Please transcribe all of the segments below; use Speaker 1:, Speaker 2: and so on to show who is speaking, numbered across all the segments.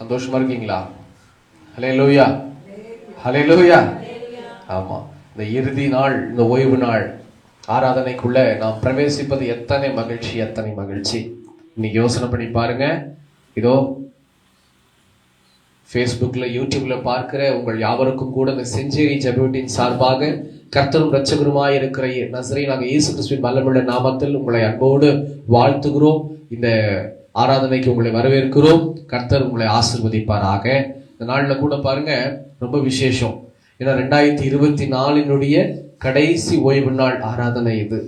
Speaker 1: சந்தோஷமா இருக்கீங்களா? ஹல்லேலூயா, ஹல்லேலூயா. ஆமா, இந்த இறுதி நாள், இந்த ஓய்வு நாள் ஆராதனைக்குள்ள நாம் பிரவேசிப்பது எத்தனை மகிழ்ச்சி, எத்தனை மகிழ்ச்சி. இன்னைக்கு யோசனை பண்ணி பாருங்க. இதோ ஃபேஸ்புக்ல, யூடியூப்ல பார்க்கிற உங்கள் யாவருக்கும் கூட இந்த செஞ்சேரி ஜெபவீட்டின் சார்பாக கர்த்தரும் இரட்சகருமாய் இருக்கிற நசரேயனாகிய இயேசு கிறிஸ்துவின் வல்லமையுள்ள நாமத்தில் உங்களை அன்போடு வாழ்த்துகிறோம். இந்த ஆராதனைக்கு உங்களை வரவேற்கிறோம். கர்த்தர் உங்களை ஆசீர்வதிப்பாராக. இந்த நாள்ல கூட பாருங்க, ரொம்ப விசேஷம். ஏன்னா 2024 கடைசி ஓய்வு நாள் ஆராதனை இது.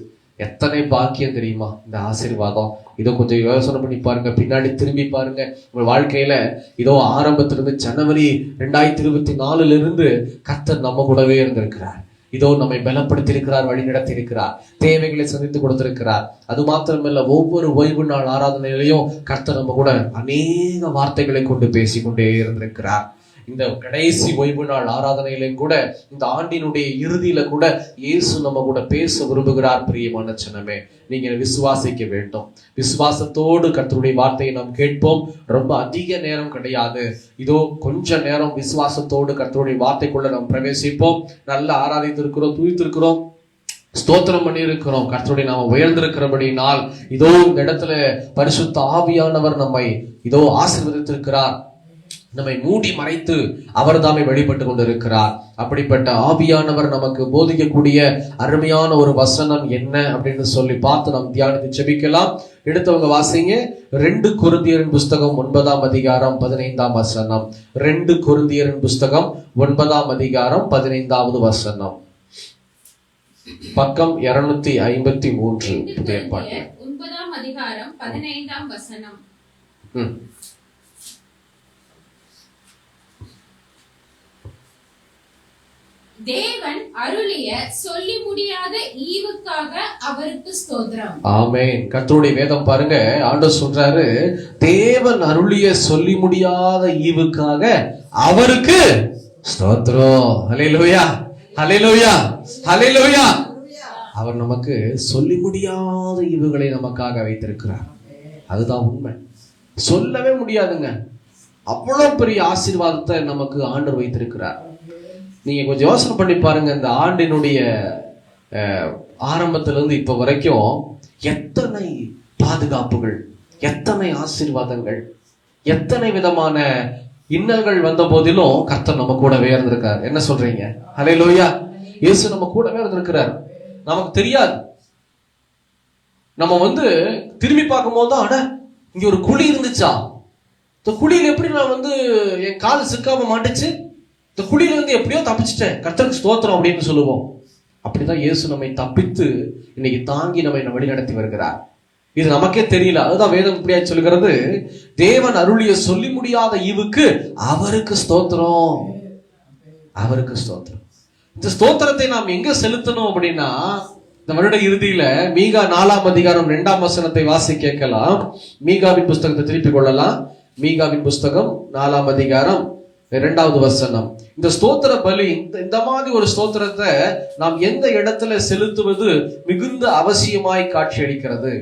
Speaker 1: எத்தனை பாக்கியம் தெரியுமா இந்த ஆசீர்வாதம். இதோ கொஞ்சம் யோசனை பண்ணி பாருங்க, பின்னாடி திரும்பி பாருங்க. உங்கள் வாழ்க்கையில இதோ ஆரம்பத்திலிருந்து ஜனவரி 2024 கர்த்தர் நம்ம கூடவே இருந்திருக்கிறார். இதோ நம்மை பலப்படுத்தி இருக்கிறார், வழி நடத்தி இருக்கிறார், தேவைகளை சந்தித்து கொடுத்திருக்கிறார். அது மாத்திரமல்ல, ஒவ்வொரு ஓய்வு நாள் ஆராதனையிலையும் கர்த்தர் நம்ம கூட அநேக வார்த்தைகளை கொண்டு பேசி கொண்டே இருந்திருக்கிறார். இந்த கடைசி ஓய்வு நாள் ஆராதனையிலும் கூட, இந்த ஆண்டினுடைய இறுதியில கூட இயேசு நம்ம கூட பேச விரும்புகிறார். பிரியமான ஜனமே, நீங்க விசுவாசிக்க வேண்டும். விசுவாசத்தோடு கர்த்தருடைய வார்த்தையை நாம் கேட்போம். ரொம்ப அதிக நேரம் கிடையாது, இதோ கொஞ்ச நேரம் விசுவாசத்தோடு கர்த்தருடைய வார்த்தைக்குள்ள நாம் பிரவேசிப்போம். நல்லா ஆராதித்திருக்கிறோம், துதித்திருக்கிறோம், ஸ்தோத்திரம் பண்ணி இருக்கிறோம். கர்த்தருடைய நாம உயர்ந்திருக்கிறபடினால் இதோ இந்த இடத்துல பரிசுத்த ஆவியானவர் நம்மை இதோ ஆசீர்வதித்திருக்கிறார். நம்மை மூடி மறைத்து அவர் தாமே வெளிப்பட்டு கொண்டிருக்கிறார். அப்படிப்பட்ட ஆவியானவர் நமக்கு போதிக்கக்கூடிய அருமையான ஒரு வசனம் என்ன அப்படின்னு சொல்லி பார்த்து நாம் தியானித்து ஜெபிக்கலாம். எடுத்தவங்க வாசிங்க. 2 கொரிந்தியரின் புஸ்தகம் 9ஆம் அதிகாரம் 15ஆம் வசனம். 2 கொரிந்தியரின் புஸ்தகம் 9ஆம் அதிகாரம் 15வது வசனம். பக்கம் 253 புதிய ஏற்பாடு.
Speaker 2: 9ஆம் அதிகாரம் 15ஆம் வசனம். தேவன் அருளிய சொல்லி முடியாத ஈவுக்காக அவருக்கு ஸ்தோத்திரம்.
Speaker 1: ஆமென். கர்த்தருடைய வேதம் பாருங்க, ஆண்டவர் சொல்றாரு, தேவன் அருளிய சொல்லி முடியாத ஈவுக்காக அவருக்கு ஸ்தோத்திரம். ஹல்லேலூயா, ஹல்லேலூயா, ஹல்லேலூயா. அவர் நமக்கு சொல்லி முடியாத ஈவுகளை நமக்காக வைத்திருக்கிறார். அதுதான் உண்மை. சொல்லவே முடியாதுங்க, அவ்வளவு பெரிய ஆசீர்வாதத்தை நமக்கு ஆண்டவர் வைத்திருக்கிறார். நீங்க கொஞ்சம் யோசனை பண்ணி பாருங்க, இந்த ஆண்டினுடைய ஆரம்பத்திலிருந்து இப்ப வரைக்கும் எத்தனை பாதுகாப்புகள், எத்தனை ஆசீர்வாதங்கள், எத்தனை விதமான இன்னல்கள் வந்த போதிலும் கர்த்தர் நம்ம கூடவே இருந்திருக்கார். என்ன சொல்றீங்க? ஹல்லேலூயா. இயேசு நம்ம கூடவே இருந்திருக்கிறார். நமக்கு தெரியாது. நம்ம திரும்பி பார்க்கும் போது தான், அட இங்க ஒரு குழி இருந்துச்சா, இந்த குழியில எப்படி நான் என் கால் சிக்காம மாட்டுச்சு, இந்த குழியில எப்படியோ தப்பிச்சிட்டேன், கர்த்தருக்கு ஸ்தோத்திரம் அப்படின்னு சொல்லுவோம். அப்படிதான் இயேசு நம்மை தப்பித்து இன்னைக்கு தாங்கி நம்மை வழி நடத்தி வருகிறார். இது நமக்கே தெரியல. அதுதான் வேதம் இப்படியா சொல்கிறது, தேவன் அருளிய சொல்லி முடியாத ஈவுக்கு அவருக்கு ஸ்தோத்திரம், அவருக்கு ஸ்தோத்திரம். இந்த ஸ்தோத்திரத்தை நாம் எங்க செலுத்தணும் அப்படின்னா, இந்த வருட இறுதியில மீகா 4ஆம் அதிகாரம் 2ஆம் வசனத்தை வாசி கேட்கலாம். மீகாவின் புஸ்தகத்தை திருப்பிக் கொள்ளலாம். மீகாவின் புஸ்தகம் 4ஆம் அதிகாரம் 2வது வசனம். இந்த ஸ்தோத்திர பலி, இந்த மாதிரி ஒரு ஸ்தோத்திரத்தை நாம் எந்த இடத்துல செலுத்துவது மிகுந்த அவசியமாய் காட்சி அளிக்கிறது.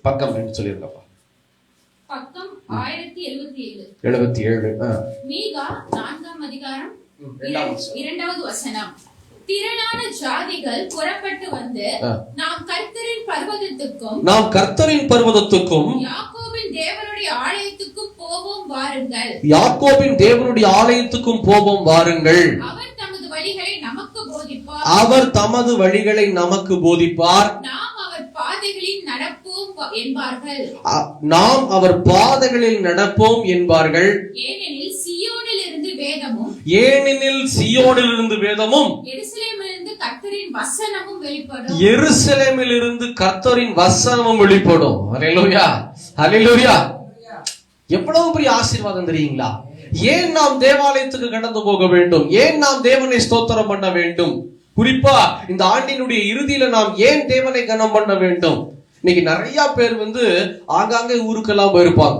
Speaker 1: பக்கம் என்ன சொல்லிருக்கப்பா?
Speaker 2: பக்கம் 1077.
Speaker 1: 77.
Speaker 2: மீகா 4ஆம் அதிகாரம் 2வது வசனம். திரளான ஜாதிகள் புறப்பட்டு வந்து நாம் கர்த்தரின் பர்வதத்துக்கும் யாக்கோபின் தேவனுடைய ஆலயத்துக்கும் போவோம் வாருங்கள்.
Speaker 1: யாக்கோபின் தேவனுடைய ஆலயத்துக்கும் போவோம் வாருங்கள்.
Speaker 2: அவர் தமது வழிகளை நமக்கு போதிப்பார்.
Speaker 1: அவர் தமது வழிகளை நமக்கு போதிப்பார்.
Speaker 2: நாம் அவர் பாதைகளில் நடப்போம் என்பார்கள்.
Speaker 1: நாம் அவர் பாதைகளில் நடப்போம் என்பார்கள்.
Speaker 2: ஏனெனில் சியோனிலிருந்து வேதமும் எருசலேமிலிருந்து கர்த்தரின் வசனமும் வெளிப்படும்.
Speaker 1: எருசலேமிலிருந்து கர்த்தரின் வசனமும் வெளிப்படும். ஹல்லேலூயா, ஹல்லேலூயா. எவ்வளவு பெரிய ஆசீர்வாதம் தெரியுங்களா? ஏன் நாம் தேவாலயத்துக்கு கடந்து போக வேண்டும்? ஏன் நாம் தேவனை ஸ்தோத்திரம் பண்ண வேண்டும்? குறிப்பா இந்த ஆண்டினுடைய இறுதியில நாம் ஏன் தேவனை கனம் பண்ண வேண்டும்? இன்னைக்கு நிறைய பேர் ஆங்காங்கே ஊருக்கெல்லாம் போயிருப்பாங்க.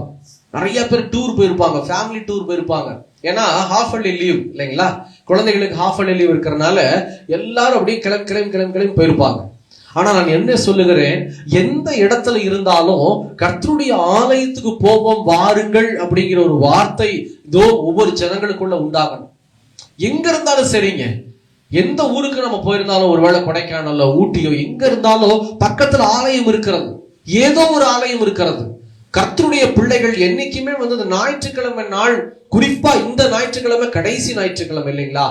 Speaker 1: நிறைய பேர் டூர் போயிருப்பாங்க, ஃபேமிலி டூர் போயிருப்பாங்க. ஏன்னா ஹாஃப் அர்லி லீவ் இல்லைங்களா? குழந்தைகளுக்கு ஹாஃப் அர்லி லீவ் இருக்கிறதுனால எல்லாரும் அப்படியே கிளம்பி போயிருப்பாங்க. ஆனா நான் என்ன சொல்லுகிறேன், எந்த இடத்துல இருந்தாலும் கர்த்தருடைய ஆலயத்துக்கு போவோம் வாருங்கள் அப்படிங்கிற ஒரு வார்த்தை இதோ ஒவ்வொரு ஜனங்களுக்குள்ள உண்டாகணும். எங்க இருந்தாலும் சரிங்க, எந்த ஊருக்கு நம்ம போயிருந்தாலும், ஒருவேளை கொடைக்கானலோ ஊட்டியோ எங்க இருந்தாலும் பக்கத்துல ஆலயம் இருக்கிறது, ஏதோ ஒரு ஆலயம் இருக்கிறது. கர்த்தருடைய பிள்ளைகள் என்னைக்குமே வந்து இந்த ஞாயிற்றுக்கிழமை நாள், குறிப்பா இந்த ஞாயிற்றுக்கிழமை கடைசி ஞாயிற்றுக்கிழமை இல்லைங்களா,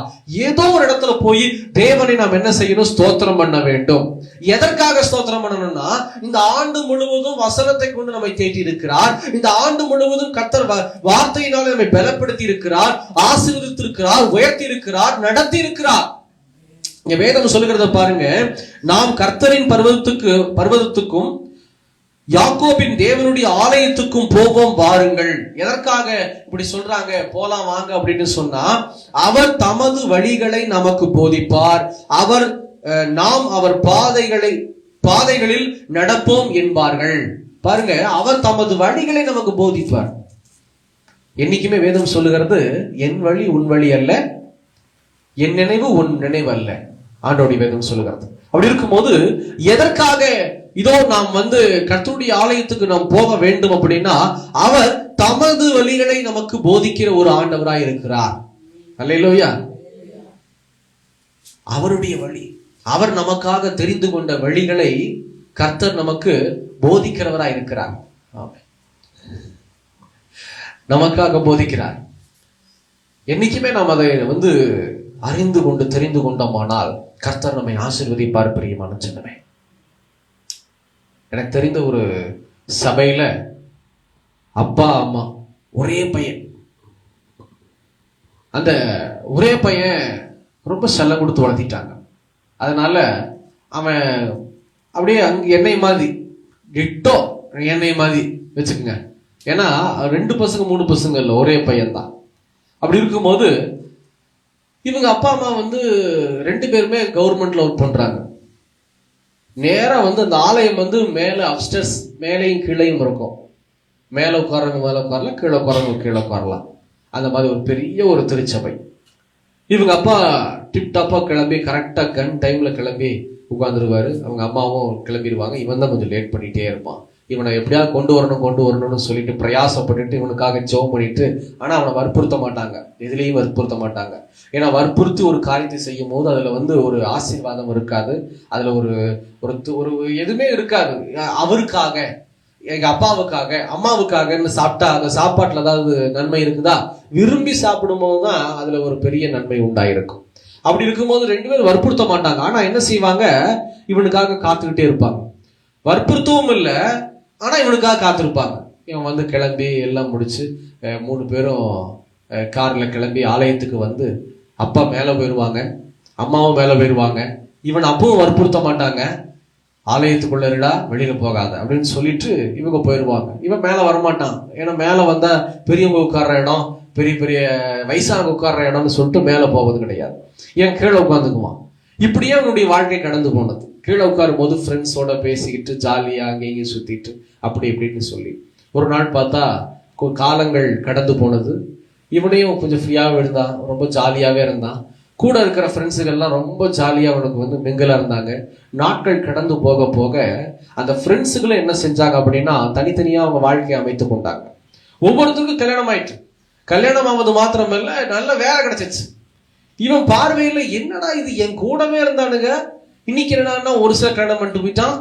Speaker 1: ஏதோ ஒரு இடத்துல போய் தேவனை நாம் என்ன செய்யணும், ஸ்தோத்திரம் பண்ண வேண்டும். எதற்காக ஸ்தோத்திரம் பண்ணணும்னா, இந்த ஆண்டு முழுவதும் வசனத்தை கொண்டு நம்மை தேடி இருக்கிறார். இந்த ஆண்டு முழுவதும் கர்த்தர் வார்த்தையினால் நம்மை பலப்படுத்தி இருக்கிறார், ஆசீர்வதித்திருக்கிறார், உயர்த்தி இருக்கிறார், நடத்தி இருக்கிறார். இங்க வேதம் சொல்லுகிறத பாருங்க, நாம் கர்த்தரின் பர்வதத்துக்கும் யாக்கோபின் தேவனுடைய ஆலயத்துக்கும் போவோம் வாருங்கள். எதற்காக இப்படி சொல்றாங்க, போலாம் வாங்க அப்படின்னு சொன்னா, அவர் தமது வழிகளை நமக்கு போதிப்பார், நாம் அவர் பாதைகளில் நடப்போம் என்பார்கள். பாருங்க, அவர் தமது வழிகளை நமக்கு போதிப்பார். என்னைக்குமே வேதம் சொல்லுகிறது, என் வழி உன் வழி அல்ல, என் நினைவு உன் நினைவு அல்ல, ஆண்டவருடைய வேதம் சொல்லுகிறது. அப்படி இருக்கும்போது எதற்காக இதோ நாம் வந்து கர்த்தருடைய ஆலயத்துக்கு நாம் போக வேண்டும் அப்படின்னா, அவர் தமது வழிகளை நமக்கு போதிக்கிற ஒரு ஆண்டவராய் இருக்கிறார். அல்லேலூயா. அவருடைய வழி, அவர் நமக்காக தெரிந்து கொண்ட வழிகளை கர்த்தர் நமக்கு போதிக்கிறவராய் இருக்கிறார். நமக்காக போதிக்கிறார். என்னைக்குமே நாம் அதை வந்து அறிந்து கொண்டு தெரிந்து கொண்டோமானால் கர்த்தர் நம்மை ஆசீர்வதிப்பார். பிரியமான ஜனமே, எனக்கு தெரிந்த ஒரு சபையில அப்பா அம்மா ஒரே பையன், அந்த ஒரே பையன் ரொம்ப செல்லம் கொடுத்து வளர்த்திட்டாங்க. அதனால அவன் அப்படியே எண்ணெய் மாதிரி, கிட்டோ எண்ணெய் மாதிரி வச்சுக்கோங்க. ஏன்னா 2 பசங்க 3 பசங்க இல்லை, ஒரே பையன் தான். அப்படி இருக்கும்போது இவங்க அப்பா அம்மா வந்து 2 பேருமே கவர்மெண்ட்ல ஒர்க் பண்றாங்க. நேரா வந்து அந்த ஆலயம் வந்து மேல அப்ஸ்டர்ஸ், மேலையும் கீழையும் இருக்கும். மேல உட்காரங்க மேல உட்காரலாம், கீழே உட்காரங்க கீழே உட்காரலாம். அந்த மாதிரி ஒரு பெரிய ஒரு திருச்சபை. இவங்க அப்பா டிப்டாப்பா கிளம்பி கரெக்டா கன் டைம்ல கிளம்பி உட்காந்துருவாரு. அவங்க அம்மாவும் கிளம்பிடுவாங்க. இவன் தான் கொஞ்சம் லேட் பண்ணிட்டே இருப்பான். இவனை எப்படியாவது கொண்டு வரணும்னு சொல்லிட்டு பிரயாசப்பட்டுட்டு இவனுக்காக ஜெபம் பண்ணிட்டு, ஆனா அவனை வற்புறுத்த மாட்டாங்க, எதுலேயும் வற்புறுத்த மாட்டாங்க. ஏன்னா வற்புறுத்தி ஒரு காரியத்தை செய்யும் போது அதுல வந்து ஒரு ஆசீர்வாதம் இருக்காது, அதுல ஒரு ஒரு எதுவுமே இருக்காது. அவருக்காக, எங்க அப்பாவுக்காக அம்மாவுக்காகன்னு சாப்பிட்டா அந்த சாப்பாட்டுல ஏதாவது நன்மை இருக்குதா? விரும்பி சாப்பிடும் போதுதான் அதுல ஒரு பெரிய நன்மை உண்டாயிருக்கும். அப்படி இருக்கும்போது 2 பேரும் வற்புறுத்த மாட்டாங்க. ஆனா என்ன செய்வாங்க, இவனுக்காக காத்துக்கிட்டே இருப்பாங்க. வற்புறுத்தவும் இல்லை, ஆனா இவனுக்காக காத்திருப்பாங்க. இவன் வந்து கிளம்பி எல்லாம் முடிச்சு 3 பேரும் கார்ல கிளம்பி ஆலயத்துக்கு வந்து, அப்பா மேல போயிடுவாங்க, அம்மாவும் மேல போயிடுவாங்க. இவன் அப்பவும் வற்புறுத்த மாட்டாங்க, ஆலயத்துக்குள்ள இருடா, வெளியில போகாத அப்படின்னு சொல்லிட்டு இவங்க போயிடுவாங்க. இவன் மேல வரமாட்டான். ஏன்னா மேல வந்தா பெரியவங்க உட்கார்ற இடம், பெரிய பெரிய வயசானவங்க உட்கார்ற இடம்னு சொல்லிட்டு மேல போவது கிடையாது. இவன் கீழே உட்காந்துக்குவான். இப்படியே அவனுடைய வாழ்க்கை கடந்து போனது. கீழே உட்காரும் போது ஃப்ரெண்ட்ஸோட பேசிக்கிட்டு ஜாலியாக அங்கே இங்கே சுற்றிட்டு அப்படி இப்படின்னு சொல்லி ஒரு நாள் பார்த்தா காலங்கள் கடந்து போனது. இவனையும் கொஞ்சம் ஃப்ரீயாகவே இருந்தான், ரொம்ப ஜாலியாகவே இருந்தான். கூட இருக்கிற ஃப்ரெண்ட்ஸுகள்லாம் ரொம்ப ஜாலியாக அவனுக்கு வந்து மிங்கலாக இருந்தாங்க. நாட்கள் கடந்து போக போக அந்த ஃப்ரெண்ட்ஸுகளும் என்ன செஞ்சாங்க அப்படின்னா, தனித்தனியாக அவங்க வாழ்க்கையை அமைத்து கொண்டாங்க. ஒவ்வொருத்தருக்கும் கல்யாணம் ஆயிட்டு, கல்யாணம் ஆவது மாத்திரமல்ல, நல்ல வேலை கிடைச்சிச்சு. இவன் பார்வையில் என்னடா இது, என் கூடவே இருந்தானுங்க, இன்னைக்கு என்னன்னா ஒரு சில கல்யாணம் பண்ணிட்டு போயிட்டான்,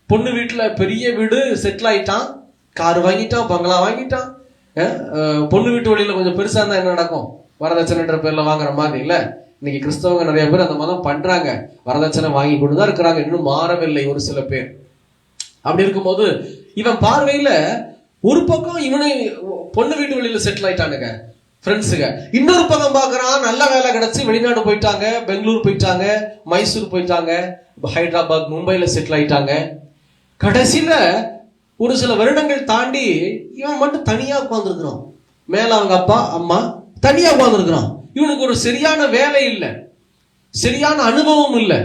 Speaker 1: பொண்ணு வீட்டுல பெரிய வீடு செட்டில் ஆயிட்டான், கார் வாங்கிட்டான், பங்களா வாங்கிட்டான். பொண்ணு வீட்டு வழியில கொஞ்சம் பெருசா இருந்தா என்ன நடக்கும், வரதட்சணைன்ற பேர்ல வாங்குற மாதிரி இல்ல. இன்னைக்கு கிறிஸ்தவங்க நிறைய பேர் அந்த மாதிரி பண்றாங்க, வரதட்சணை வாங்கி கொண்டுதான் இருக்கிறாங்க, இன்னும் மாறவில்லை ஒரு சில பேர். அப்படி இருக்கும்போது இவன் பார்வையில ஒரு பக்கம் இவனை பொண்ணு வீட்டு வழியில செட்டில் ஆயிட்டானுங்க ஃப்ரெண்ட்ஸுங்க, இன்னொரு பக்கம் பார்க்கறான் நல்ல வேலை கிடைச்சி வெளிநாடு போயிட்டாங்க, பெங்களூர் போயிட்டாங்க, மைசூர் போயிட்டாங்க, ஹைதராபாத் மும்பைல செட்டில் ஆயிட்டாங்க. கடைசியில ஒரு சில வருடங்கள் தாண்டி இவன் மட்டும் தனியா உட்கார்ந்துருக்கிறான். மேல அவங்க அப்பா அம்மா, தனியா உட்கார்ந்துருக்கிறான். இவனுக்கு ஒரு சரியான வேலை இல்லை, சரியான அனுபவம் இல்லை,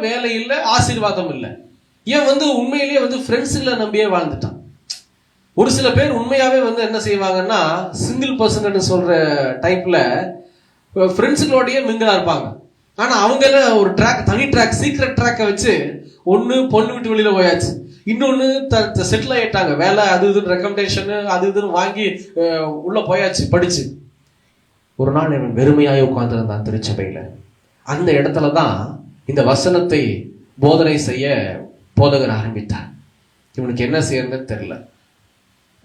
Speaker 1: வேலை இல்லை, ஆசீர்வாதம் இல்லை. ஏன் வந்து உண்மையிலேயே வந்து ஃப்ரெண்ட்ஸுகளை நம்பியே வாழ்ந்துட்டான். ஒரு சில பேர் உண்மையாவே வந்து என்ன செய்வாங்கன்னா, சிங்கிள் பர்சன் சொல்ற டைப்ல ஃப்ரெண்ட்ஸுகளோடய மிங்கிளா இருப்பாங்க. ஆனா அவங்க எல்லாம் ஒரு ட்ராக், தனி ட்ராக், சீக்ரெட் ட்ராக்கை வச்சு ஒண்ணு பொண்ணு விட்டு வெளியில போயாச்சு, இன்னொன்னு செட்டில் ஆயிட்டாங்க, வேலை அது இதுன்னு ரெக்கமெண்டேஷன் அது இதுன்னு வாங்கி உள்ள போயாச்சு படிச்சு. ஒரு நாள் இவன் வெறுமையாய் உட்கார்ந்திருந்தான் திருச்சபையில. அந்த இடத்துலதான் இந்த வசனத்தை போதனை செய்ய போதகர் ஆரம்பித்தார். இவனுக்கு என்ன செய்யறதுன்னு தெரியல.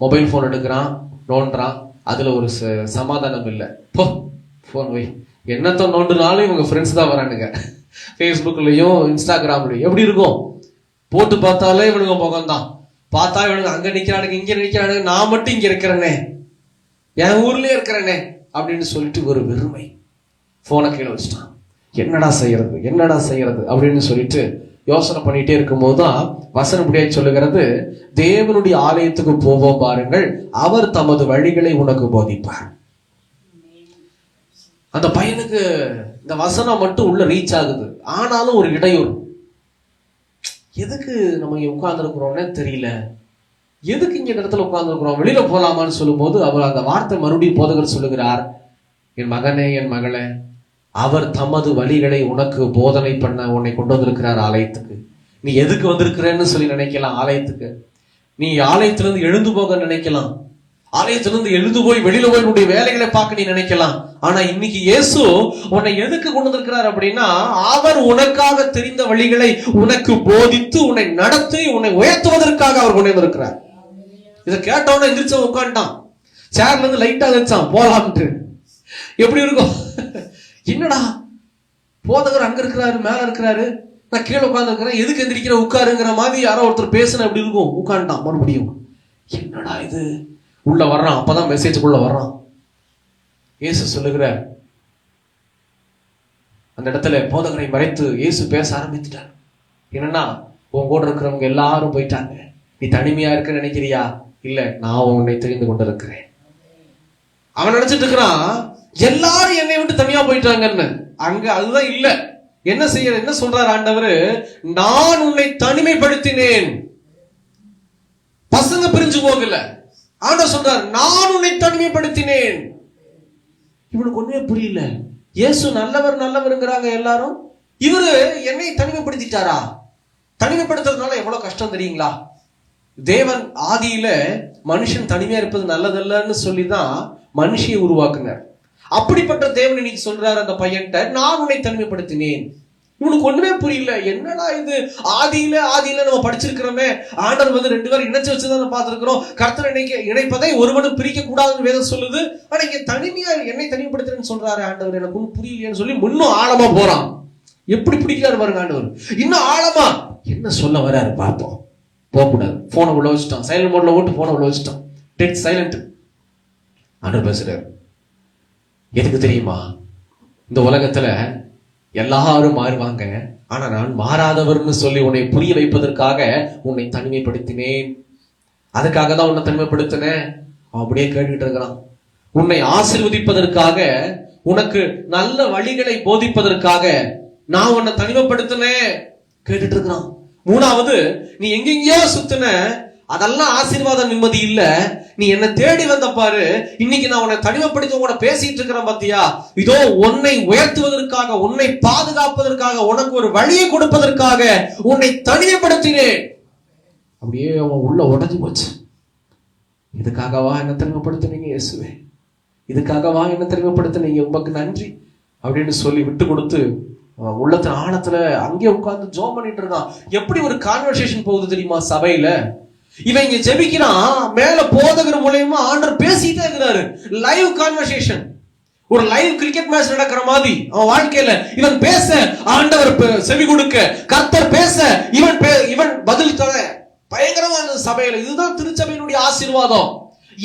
Speaker 1: மொபைல் போன் எடுக்கிறான், நோண்டுறான், அதுல ஒரு சமாதானம் இல்லை. போன் வை, என்னத்த நோண்டுனாலும் இவங்க ஃப்ரெண்ட்ஸ் தான் வரானுங்க. ஃபேஸ்புக்லயும் இன்ஸ்டாகிராம்லயும் எப்படி இருக்கும், போட்டு பார்த்தாலே இவனுங்க முகம்தான். பார்த்தா இவனுங்க அங்க நிக்கிறானுங்க, இங்க நிக்கிறானுங்க, நான் மட்டும் இங்க இருக்கிறேனே, என் ஊர்லயே இருக்கிறேனே அப்படின்னு சொல்லிட்டு ஒரு வெறுமை. போனை கீழே வச்சுட்டான். என்னடா செய்யறது அப்படின்னு சொல்லிட்டு யோசனை பண்ணிட்டே இருக்கும் போதுதான் வசனம் இப்படியே சொல்லுகிறது, தேவனுடைய ஆலயத்துக்கு போவோம் பாருங்கள், அவர் தமது வழிகளை உனக்கு போதிப்பார். அந்த பையனுக்கு இந்த வசனம் மட்டும் உள்ள ரீச் ஆகுது, ஆனாலும் ஒரு இடையூறு. எதுக்கு நம்ம இங்க உட்கார்ந்து இருக்கிறோம்னே தெரியல, எதுக்கு இங்க இடத்துல உட்கார்ந்து இருக்கிறோம், வெளியில போலாமான்னு சொல்லும் போது அவர் அந்த வார்த்தை மறுபடியும் போதகர் சொல்லுகிறார், என் மகனே என் மகளே, அவர் தமது வழிகளை உனக்கு போதனை பண்ண உன்னை கொண்டு வந்திருக்கிறார் ஆலயத்துக்கு. நீ எதுக்கு வந்திருக்கிறேன்னு சொல்லி நினைக்கலாம். ஆலயத்துக்கு நீ ஆலயத்திலிருந்து எழுந்து போக நினைக்கலாம், ஆலயத்திலிருந்து எழுந்து போய் வெளியில போய் உன்னுடைய வேலைகளை பார்க்க நீ நினைக்கலாம். ஆனா இன்னைக்கு இயேசு உன்னை எதுக்கு கொண்டு வந்திருக்கிறார் அப்படின்னா, அவர் உனக்காக தெரிந்த வழிகளை உனக்கு போதித்து உன்னை நடத்தி உன்னை உயர்த்துவதற்காக அவர் கொண்டு வந்திருக்கிறார். இதை கேட்டவன எந்திரிச்ச உட்காந்துட்டான், சேர்ல இருந்து லைட்டா வச்சான் போலாம்ட்டு. எப்படி இருக்கும், என்னடா போதகர் அங்க இருக்கிறாரு, மேல இருக்கிறாரு, நான் கீழே உட்கார்ந்து இருக்கிறேன், எதுக்கு எந்திரிக்கிற உட்காருங்கிற மாதிரி யாரோ ஒருத்தர் பேசுன அப்படி இருக்கும். உட்காந்துட்டான். மறுபடியும் என்னடா இது, உள்ள வர்றான். அப்பதான் மெசேஜுக்குள்ள வர்றான். இயேசு சொல்லுகிறார், அந்த இடத்துல போதகரை மறைத்து இயேசு பேச ஆரம்பித்துட்டார். என்னன்னா, உன் கூட இருக்கிறவங்க எல்லாரும் போயிட்டாங்க, நீ தனிமையா இருக்க நினைக்கிறியா? இல்ல, நான் உன்னை தெரிந்து கொண்டிருக்கிறேன். அவன் நினைச்சிட்டு இருக்கிறான் எல்லாரும் என்னை விட்டு தனியா போயிட்டாங்கன்னு. அங்க அதுதான் இல்ல. என்ன சொல்றார் ஆண்டவர், நான் உன்னை தனிமைப்படுத்தினேன். பசங்க பிரிஞ்சு போகல, ஆண்டவர் சொல்றார், நான் உன்னை தனிமைப்படுத்தினேன். இவனுக்கு ஒண்ணுமே புரியல. இயேசு நல்லவருங்கிறாங்க எல்லாரும், இவரு என்னை தனிமைப்படுத்திட்டாரா? தனிமைப்படுத்துறதுனால எவ்வளவு கஷ்டம் தெரியுங்களா? தேவன் ஆதியில மனுஷன் தனிமையா இருப்பது நல்லதல்லன்னு சொல்லிதான் மனுஷியை உருவாக்குனார். அப்படிப்பட்ட தேவன் இன்னைக்கு சொல்றாரு அந்த பையன்ட்ட, நான் உன்னை தனிமைப்படுத்தினேன். இவனுக்கு ஒண்ணுமே புரியல. என்னடா இது, ஆதியில நம்ம படிச்சிருக்கிறோமே, ஆண்டவர் 2 பேரும் இணைச்சு வச்சுதான் பார்த்திருக்கிறோம். கர்த்தர் இணைப்பதை ஒருவனும் பிரிக்க கூடாதுன்னு வேதம் சொல்லுது. ஆனா இங்க தனிமையா என்னை தனிமைப்படுத்துறேன்னு சொல்றாரு ஆண்டவர், எனக்கு ஒன்னும் புரியலையேன்னு சொல்லி இன்னும் ஆழமா போறான். எப்படி பிடிக்கிறாரு பாருங்க ஆண்டவர், இன்னும் ஆழமா என்ன சொல்ல வராரு பார்ப்போம். போகக்கூடாது. போனை உள்ள வச்சுட்டான், சைலண்ட் மோட்ல ஓட்டு போனை உள்ள வச்சுட்டான், டெட் சைலண்ட். ஆண்டவர் பேசுறாரு, எதுக்கு தெரியுமா, இந்த உலகத்துல எல்லாரும் மாறுவாங்க, ஆனா நான் மாறாதவர்னு சொல்லி உன்னை புரிய வைப்பதற்காக உன்னை தனிமைப்படுத்தினேன். அதுக்காக தான் உன்னை தனிமைப்படுத்தினேன். அப்படியே கேட்டுக்கிட்டு இருக்கிறான். உன்னை ஆசீர்வதிப்பதற்காக, உனக்கு நல்ல வழிகளை போதிப்பதற்காக நான் உன்னை தனிமைப்படுத்தினேன். கேட்டுட்டு இருக்கிறான். 3வது, நீ எங்கெங்கயோ சுத்தின, அதெல்லாம் ஆசீர்வாதம் நிம்மதி இல்ல, நீ என்ன தேடி வந்த பாரு, இன்னைக்கு நான் உன்னை தனிமைப்படுத்தி உன்னை பேசிட்டு இருக்கிறேன் பாத்தியா, இதோ உன்னை உயர்த்துவதற்காக, உன்னை பாதுகாப்பதற்காக, உனக்கு ஒரு வழியை கொடுப்பதற்காக உன்னை தனிமைப்படுத்தினேன். அப்படியே அவன் உள்ள உடைஞ்சு போச்சு. இதுக்காகவா என்ன தனிமைப்படுத்தினீங்க இயேசுவே, இதுக்காகவா என்ன தனிமைப்படுத்தினீங்க, உமக்கு நன்றி அப்படின்னு சொல்லி விட்டு கொடுத்து உள்ளத்தின் ஆழத்துல அங்கே உட்கார்ந்து ஜோம் பண்ணிட்டு இருக்கான். எப்படி ஒரு கான்வர்சேஷன் போகுது தெரியுமா சபையில? இவன் இங்க ஜெபிக்கிறான், மேல போதகர் மூலமா ஆண்டவர் பேசிட்டே இருக்கிறாரு. லைவ் கான்வர்சேஷன், ஒரு லைவ் கிரிக்கெட் மேட்ச் நடக்கிற மாதிரி அவன் வாழ்க்கையில. இவன் பேச ஆண்டவர் செவி கொடுக்க, கர்த்தர் பேச இவன் பதில் தர, பயங்கரமான சபையில. இதுதான் திருச்சபையினுடைய ஆசீர்வாதம்.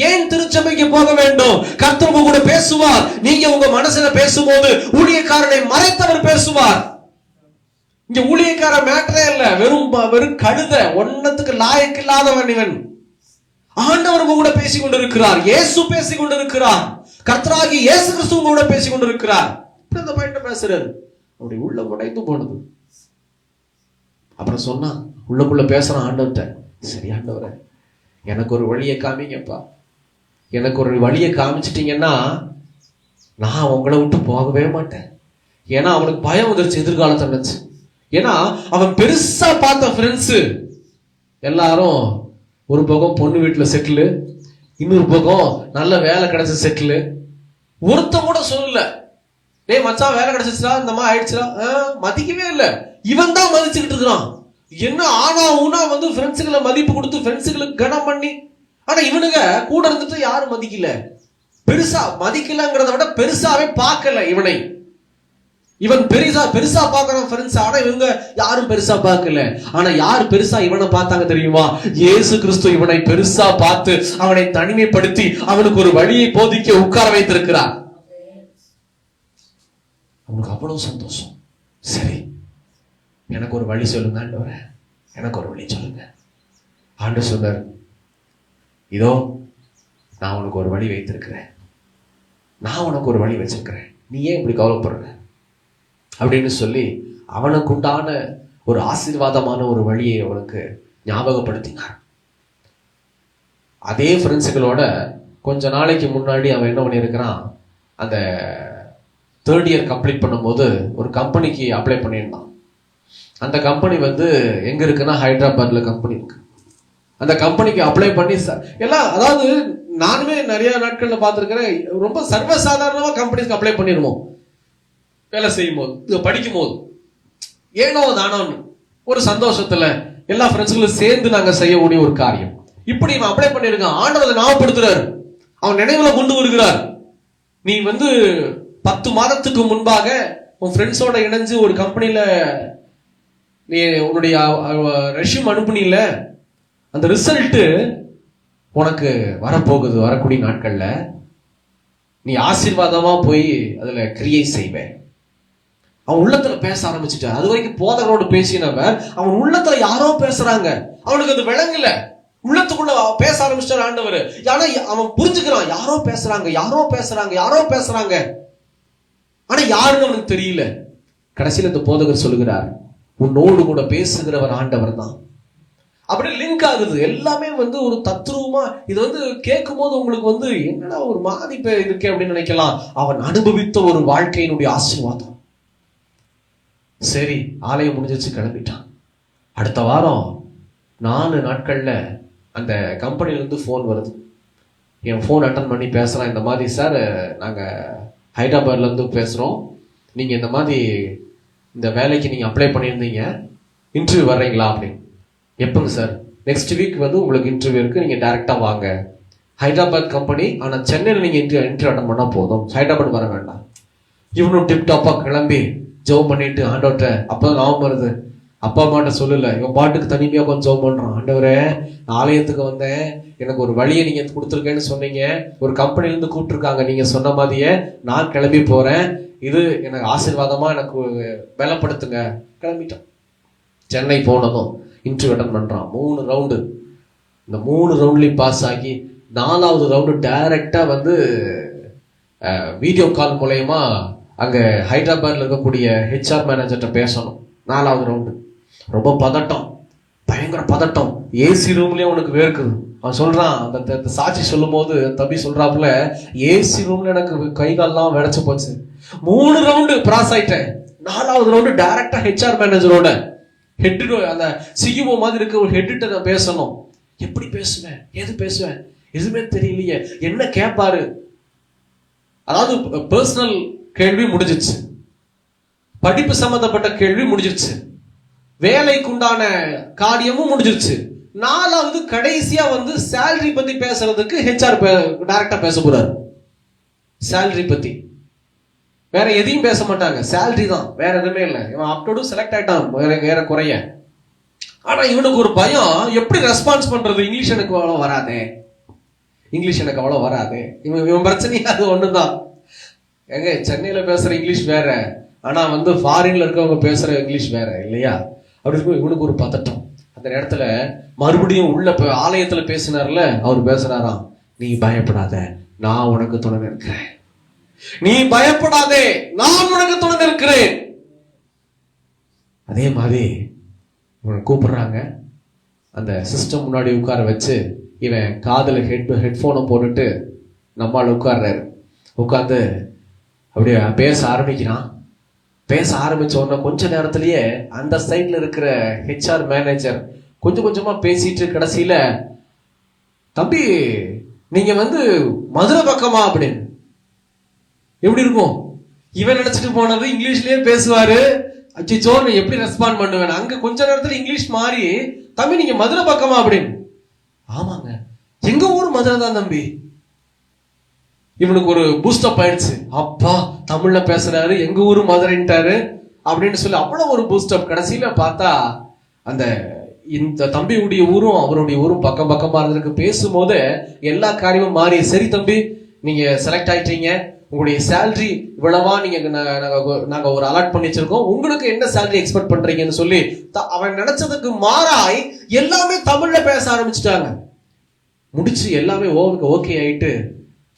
Speaker 1: ஏன் திருச்சபைக்கு போக வேண்டும்? கர்த்தர் கூட பேசுவார். நீங்க உங்க மனசுல பேசும்போது ஊழியக்காரனை மறைத்தவர் பேசுவார். இங்க ஊழியக்கார மேட்டரே இல்ல, வெறும் கழுத, ஒன்னத்துக்கு லாயக்கு இல்லாதவன் இவன். ஆண்டவர் கூட பேசிக் கொண்டிருக்கிறார், இயேசு பேசிக் கொண்டிருக்கிறார், கர்த்தராகி இயேசு கிறிஸ்து கூட பேசிக் கொண்டிருக்கிறார். அந்த பையன் பேசுறாரு, அப்படி உள்ள உடைந்து போனது. அப்புறம் சொன்னா, உள்ளுக்குள்ள பேசுறான் ஆண்டவர்கிட்ட, சரி ஆண்டவரே, எனக்கு ஒரு வழியை காமிங்கப்பா, எனக்கு ஒரு வழியை காமிச்சிட்டீங்கன்னா நான் உங்களை விட்டு போகவே மாட்டேன். ஏன்னா அவனுக்கு பயம் வந்துருச்சு எதிர்காலத்தை நினைச்சு. ஏன்னா அவன் பெருசா பார்த்த ஃப்ரெண்ட்ஸ் எல்லாரும் ஒரு பக்கம் பொண்ணு வீட்டுல செட்டில், இன்னொரு பக்கம் நல்ல வேலை கிடைச்ச செட்டில். ஒருத்த கூட சொல்லல, டேய் மச்சான் வேலை கிடைச்சிச்சா, இந்த மாதிரி ஆயிடுச்சுடா, மதிக்கவே இல்லை. இவன் தான் மதிச்சுக்கிட்டு இருக்கிறான். என்ன ஆனா ஊனா வந்து ஃப்ரெண்ட்ஸுகளை மதிப்பு கொடுத்து ஃப்ரெண்ட்ஸுகளுக்கு கனம் பண்ணி, ஆனா இவனுங்க கூட இருந்துட்டு யாரும் மதிக்கல. பெருசா மதிக்கலங்கிறத விட பெருசாவே பார்க்கல இவனை. இவன் பெருசா பார்க்கறான் ஃப்ரெண்ட்ஸ், ஆனா இவங்க யாரும் பெருசா பார்க்கல. ஆனா யார் பெருசா இவனை பார்த்தாங்க தெரியுமா? இயேசு கிறிஸ்து இவனை பெருசா பார்த்து அவனை தனிமைப்படுத்தி அவனுக்கு ஒரு வழியை போதிக்க உட்கார வைத்திருக்கிறார். அவனுக்கு அவ்வளவு சந்தோஷம். சரி, எனக்கு ஒரு வழி சொல்லுங்க ஆண்டவரே, எனக்கு ஒரு வழி சொல்லுங்க. ஆண்டவர் சொன்னார், இதோ நான் உனக்கு ஒரு வழி வைத்திருக்கிறேன், நான் உனக்கு ஒரு வழி வச்சிருக்கிறேன், நீ ஏன் இப்படி கவலைப்படுற அப்படின்னு சொல்லி அவனுக்கு உண்டான ஒரு ஆசீர்வாதமான ஒரு வழியை அவனுக்கு ஞாபகப்படுத்தினார். அதே ஃப்ரெண்ட்ஸுகளோட கொஞ்ச நாளைக்கு முன்னாடி அவன் என்ன பண்ணியிருக்கிறான், அந்த 3rd இயர் கம்ப்ளீட் பண்ணும்போது ஒரு கம்பெனிக்கு அப்ளை பண்ணியிருந்தான். அந்த கம்பெனி வந்து எங்க இருக்குன்னா ஹைதராபாத்ல கம்பெனி இருக்கு. அந்த கம்பெனிக்கு அப்ளை பண்ணி எல்லாம், அதாவது நானுமே நிறைய நாட்கள்ல பார்த்துருக்கிறேன், ரொம்ப சர்வசாதாரணமா கம்பெனிக்கு அப்ளை பண்ணிடுவோம். வேலை செய்யும் போது படிக்கும் போது ஏனோ தானோன்னு ஒரு சந்தோஷத்துல எல்லா ஃப்ரெண்ட்ஸுகளும் சேர்ந்து நாங்க செய்யக்கூடிய ஒரு காரியம். இப்படி இவன் அப்ளை பண்ணிருக்கான். ஆண்டவர் அதை ஞாபகப்படுத்துறாரு, அவன் நினைவுல கொண்டு வருகிறார். நீ வந்து 10 மாதத்துக்கு முன்பாக உன் ஃப்ரெண்ட்ஸோட இணைஞ்சு ஒரு கம்பெனில நீ உன்னுடைய ரெஷ்யூம் அனுப்புனீல, அந்த ரிசல்ட் உனக்கு வரப்போகுது. வரக்கூடிய நாட்கள்ல நீ ஆசீர்வாதமா போய் அதுல கிரியை செய்வேன். அவன் உள்ளத்துல பேச ஆரம்பிச்சுட்டான். அது வரைக்கும் போதகரோடு பேசினவர் அவன் உள்ளத்துல யாரோ பேசுறாங்க, அவனுக்கு அது விளங்கல. உள்ளத்துக்குள்ள பேச ஆரம்பிச்சிட்டார் ஆண்டவர். ஆனா அவன் புரிஞ்சுக்கிறான், யாரோ பேசுறாங்க, யாரோ பேசுறாங்க, யாரோ பேசுறாங்க, ஆனா யாருன்னு அவனுக்கு தெரியல. கடைசியில் இந்த போதகர் சொல்லுகிறார், உன்னோடு கூட பேசுகிறவர் ஆண்டவர் தான். அப்படியே லிங்க் ஆகுது எல்லாமே வந்து ஒரு தத்ரூபமா. இது வந்து கேட்கும் போது உங்களுக்கு வந்து என்னடா ஒரு மாதிப்பை இருக்கே அப்படின்னு நினைக்கலாம். அவன் அனுபவித்த ஒரு வாழ்க்கையினுடைய ஆசீர்வாதம். சரி, ஆலயம் முடிஞ்சிச்சு, கிளம்பிட்டான். அடுத்த வாரம் 4 நாட்கள்ல அந்த கம்பெனில இருந்து போன் வருது. என் போன் அட்டன் பண்ணி பேசுறான், இந்த மாதிரி சார் நாங்க ஹைதராபாத்ல இருந்து பேசுறோம், நீங்க இந்த மாதிரி இந்த வேலைக்கு நீங்க அப்ளை பண்ணியிருந்தீங்க, இன்டர்வியூ வர்றீங்களா அப்படின்னு. எப்போங்க சார்? நெக்ஸ்ட் வீக் வந்து உங்களுக்கு இன்டர்வியூ இருக்கு, நீங்க டைரக்டா வாங்க. ஹைதராபாத் கம்பெனி, ஆனா சென்னையில் நீங்க இன்டர்வியூ அட்டன் பண்ணா போதும், ஹைதராபாத் வர வேண்டாம். இவனும் டிப்டாப்பா கிளம்பி ஜெபம் பண்ணிட்டு ஆண்டவர்கிட்ட, அப்பதான் ஞாபகம் வருது, அப்பா அம்மாட்ட சொல்லல, இவன் பாட்டுக்கு தனிமையா கொஞ்சம் ஜெபம் பண்றான். ஆண்டவரே, ஆலயத்துக்கு வந்தேன், எனக்கு ஒரு வழியை நீங்க கொடுத்துருக்கேன்னு சொன்னீங்க, ஒரு கம்பெனில இருந்து கூப்பிட்டுருக்காங்க, நீங்க சொன்ன மாதிரியே நான் கிளம்பி போறேன், இது எனக்கு ஆசீர்வாதமா எனக்கு பலப்படுத்துங்க. கிளம்பிட்டான். சென்னை போனதும் இன்டர்வியூ அட்டன் பண்றான். 3 ரவுண்டு. இந்த 3 ரவுண்ட்லயும் பாஸ் ஆகி 4வது ரவுண்டு டைரக்டா வந்து வீடியோ கால் மூலயமா அங்க ஹைதராபாத்ல இருக்கக்கூடிய HR மேனேஜர்கிட்ட பேசணும். 4வது ரவுண்டு. ரொம்ப பதட்டம், பயங்கர பதட்டம். ஏசி ரூம்லயே உனக்கு வேர்க்குது. அவன் சொல்றான், அந்த சாட்சி சொல்லும் போது தம்பி சொல்றாப்புல, ஏசி ரூம்ல எனக்கு கை கால்லாம் வெடைச்சு போச்சு. 3 ரவுண்டு பாஸ் ஆயிட்டேன். 4வது ரவுண்டு டைரக்டா HR மேனேஜரோட ஹெட், அந்த CEO மாதிரி இருக்க ஒரு ஹெட்ட நான் பேசணும். எப்படி பேசுவேன், எது பேசுவேன், எதுவுமே தெரியலையே, என்ன கேட்பாரு. அதாவது பர்சனல் கேள்வி முடிஞ்சிச்சு, படிப்பு சம்பந்தப்பட்ட கேள்வி முடிஞ்சிருச்சு, வேலைக்குண்டான காரியமும் முடிஞ்சிருச்சு. 4வது கடைசியா வந்து சேலரி பத்தி பேசுறதுக்கு HR டைரக்டா பேச போறாரு. சேலரி பத்தி வேற எதையும் பேச மாட்டாங்க, சேலரி தான், வேற எதுவுமே இல்லை. இவன் அப்டோடு செலக்ட் ஆயிட்டான் வேற குறைய. ஆனா இவனுக்கு ஒரு பயம், எப்படி ரெஸ்பான்ஸ் பண்றது, இங்கிலீஷ் எனக்கு அவ்வளவு வராதே, இங்கிலீஷ் எனக்கு அவ்வளவு வராதே. இவன் பிரச்சனையே அது ஒண்ணுதான். ஏங்க, சென்னையில பேசுற இங்கிலீஷ் வேற, ஆனா வந்து ஃபாரின்ல இருக்கவங்க பேசுற இங்கிலீஷ் வேற இல்லையா? அப்படி இருக்கும். இவனுக்கு ஒரு பதட்டம். அந்த நேரத்துல மறுபடியும் உள்ள ஆலயத்துல பேசினார்ல, அவர் பேசுறாராம், நீ பயப்படாத, நான் உனக்கு துணை இருக்கிறேன், நீ பயப்படாதே, நான் உனக்கு துணை இருக்கிறேன். அதே மாதிரி இவனை கூப்பிடுறாங்க. அந்த சிஸ்டம் முன்னாடி உட்கார வச்சு இவன் காதுல ஹெட்போனை போட்டுட்டு நம்மால் உட்கார்றாரு. உட்கார்ந்து அப்படியே பேச ஆரம்பிக்கிறான். பேச ஆரம்பிச்ச உடனே கொஞ்ச நேரத்திலேயே அந்த சைட்ல இருக்கிற ஹெச்ஆர் மேனேஜர் கொஞ்சம் கொஞ்சமா பேசிட்டு கடைசியில, தம்பி நீங்க மதுரை பக்கமா அப்படின்னு. எப்படி இருக்கும்? இவன் நினைச்சிட்டு போனது இங்கிலீஷ்லயே பேசுவாரு. அச்சோ நான் எப்படி ரெஸ்பாண்ட் பண்ணுவேன்? அங்க கொஞ்ச நேரத்துல இங்கிலீஷ் மாறி, தம்பி நீங்க மதுரை பக்கமா அப்படின்னு. ஆமாங்க, எங்க ஊர் மதுரை தான் தம்பி. இவனுக்கு ஒரு பூஸ்டப் ஆயிடுச்சு. அப்பா தமிழ்ல பேசுறாரு, எங்க ஊரு மதுரைன்ட்டாரு அப்படின்னு சொல்லி அவ்வளவு ஒரு பூஸ்டப். கடைசியில பார்த்தா அந்த இந்த தம்பியுடைய ஊரும் அவருடைய ஊரும் பக்கம் பக்கமா இருந்திருக்கு. பேசும்போது எல்லா காரியமும் மாறி, சரி தம்பி நீங்க செலக்ட் ஆயிட்டீங்க, உங்களுடைய சேலரி இவ்வளவா, நீங்க நாங்க ஒரு அலாட் பண்ணி வச்சிருக்கோம், உங்களுக்கு என்ன சேலரி எக்ஸ்பெக்ட் பண்றீங்கன்னு சொல்லி அவன் நினைச்சதுக்கு மாறாய் எல்லாமே தமிழ்ல பேச ஆரம்பிச்சுட்டாங்க. முடிச்சு எல்லாமே ஓகே ஆயிட்டு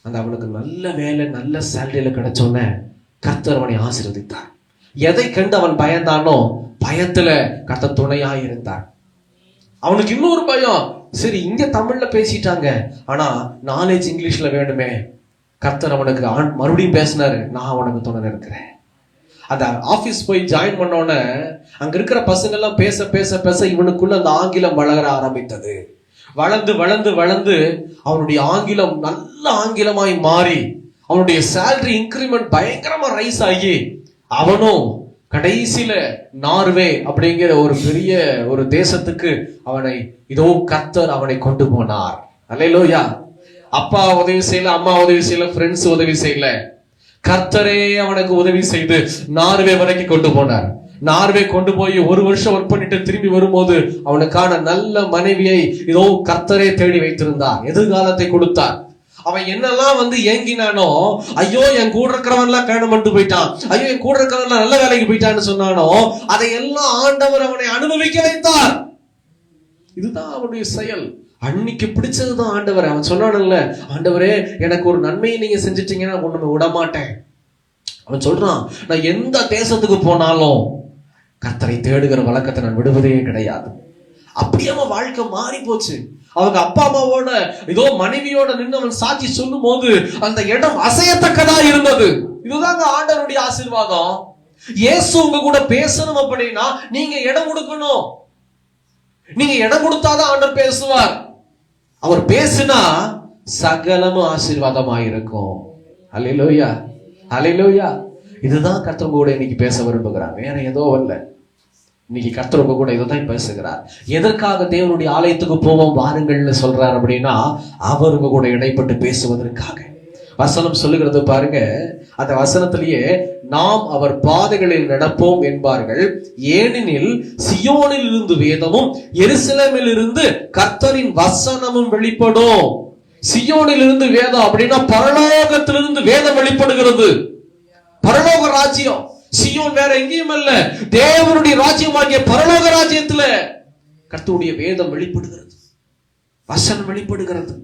Speaker 1: அந்த அவனுக்கு நல்ல வேலை நல்ல சேலரியில கிடைச்சோன்னே கர்த்தர் அவனை ஆசீர்வதித்தார். எதை கண்டு அவன் பயந்தானோ பயத்துல கர்த்தர் துணையா இருந்தார். அவனுக்கு இன்னொரு பயம், சரி இங்க தமிழ்ல பேசிட்டாங்க, ஆனா நாலேஜ் இங்கிலீஷ்ல வேணுமே. கர்த்தர் அவனுக்கு மறுபடியும் பேசினாரு, நான் அவனுக்கு துணை இருக்கிறேன். அந்த ஆபீஸ் போய் ஜாயின் பண்ணோன்னு அங்க இருக்கிற பசங்க எல்லாம் பேச பேச பேச இவனுக்குள்ள அந்த ஆங்கிலம் வளர ஆரம்பித்தது. வளர்ந்து வளர்ந்து வளர்ந்து அவனுடைய ஆங்கிலம் நல்ல ஆங்கிலமாய் மாறி அவனுடைய சேலரி இன்கிரிமெண்ட் பயங்கரமா ரைஸ் ஆகி அவனும் கடைசியில நார்வே அப்படிங்கிற ஒரு பெரிய ஒரு தேசத்துக்கு அவனை இதோ கர்த்தர் அவனை கொண்டு போனார். அல்லேலூயா. அப்பா உதவி செய்யல, அம்மா உதவி செய்யல, ஃப்ரெண்ட்ஸ் உதவி செய்யல, கர்த்தரே அவனுக்கு உதவி செய்து நார்வே வரைக்கும் கொண்டு போனார். நார்வே கொண்டு போய் 1 வருஷம் ஒர்க் பண்ணிட்டு திரும்பி வரும்போது அவனுக்கான நல்ல மனைவியை இதோ கர்த்தரே தேடி வைத்திருந்தார், எதிர்காலத்தை கொடுத்தார். அவன் என்னெல்லாம் ஏங்கினானோ, ஐயோ என் கூட இருக்கிறவன் எல்லாம் கல்யாணம் பண்ணிட்டு போயிட்டான், ஐயோ என் கூட இருக்கிறவன் எல்லாம் நல்ல வேலைக்கு போயிட்டான்னு சொன்னானோ, அதையெல்லாம் ஆண்டவர் அவனை அனுபவிக்க வைத்தார். இதுதான் அவனுடைய செயல். அன்னைக்கு பிடிச்சதுதான் ஆண்டவர். அவன் சொன்னான்ல, ஆண்டவரே எனக்கு ஒரு நன்மையை நீங்க செஞ்சிட்டீங்கன்னா ஒண்ணுமே விட மாட்டேன். அவன் சொல்றான், நான் எந்த தேசத்துக்கு போனாலும் கர்த்தரை தேடுகிற வழக்கத்தை நான் விடுவதே கிடையாது. அப்படியே அவன் வாழ்க்கை மாறி போச்சு. அவங்க அப்பா அம்மாவோட இதோ மனைவியோட நின்று அவன் சாட்சி சொல்லும் போது அந்த இடம் அசையத்தக்கதா இருந்தது. இதுதாங்க ஆண்டவருடைய ஆசீர்வாதம். இயேசு உங்க கூட பேசணும் அப்படின்னா நீங்க இடம் கொடுக்கணும். நீங்க இடம் கொடுத்தாதான் ஆண்டவர் பேசுவார். அவர் பேசினா சகலமும் ஆசீர்வாதமாயிருக்கும். அல்லேலூயா, அல்லேலூயா. இதுதான் கர்த்தர் கூட இன்னைக்கு பேச விரும்புகிறார், வேற ஏதோ அல்ல. இன்னைக்கு கர்த்தர் உங்க கூட இதைதான் பேசுகிறார். எதற்காக தேவனுடைய ஆலயத்துக்கு போவோம் வாருங்கள்னு சொல்றார் அப்படின்னா, அவர் உங்க கூட இடைப்பட்டு பேசுவதற்காக. வசனம் சொல்லுகிறது பாருங்க, அந்த வசனத்திலேயே நாம் அவர் பாதைகளில் நடப்போம் என்பார்கள், ஏனெனில் சியோனில் இருந்து வேதமும் எருசலேமில் இருந்து கர்த்தரின் வசனமும் வெளிப்படும். சியோனில் இருந்து வேதம் அப்படின்னா பரலோகத்திலிருந்து வேதம் வெளிப்படுகிறது. பரலோக ராஜ்யம் சியோன் வேற எங்கேயும் அல்ல, தேவனுடைய ராஜ்யமாகிய பரலோக ராஜ்யத்துல கர்த்தருடைய வேதம் வெளிப்படுகிறது, வசனம் வெளிப்படுகிறது.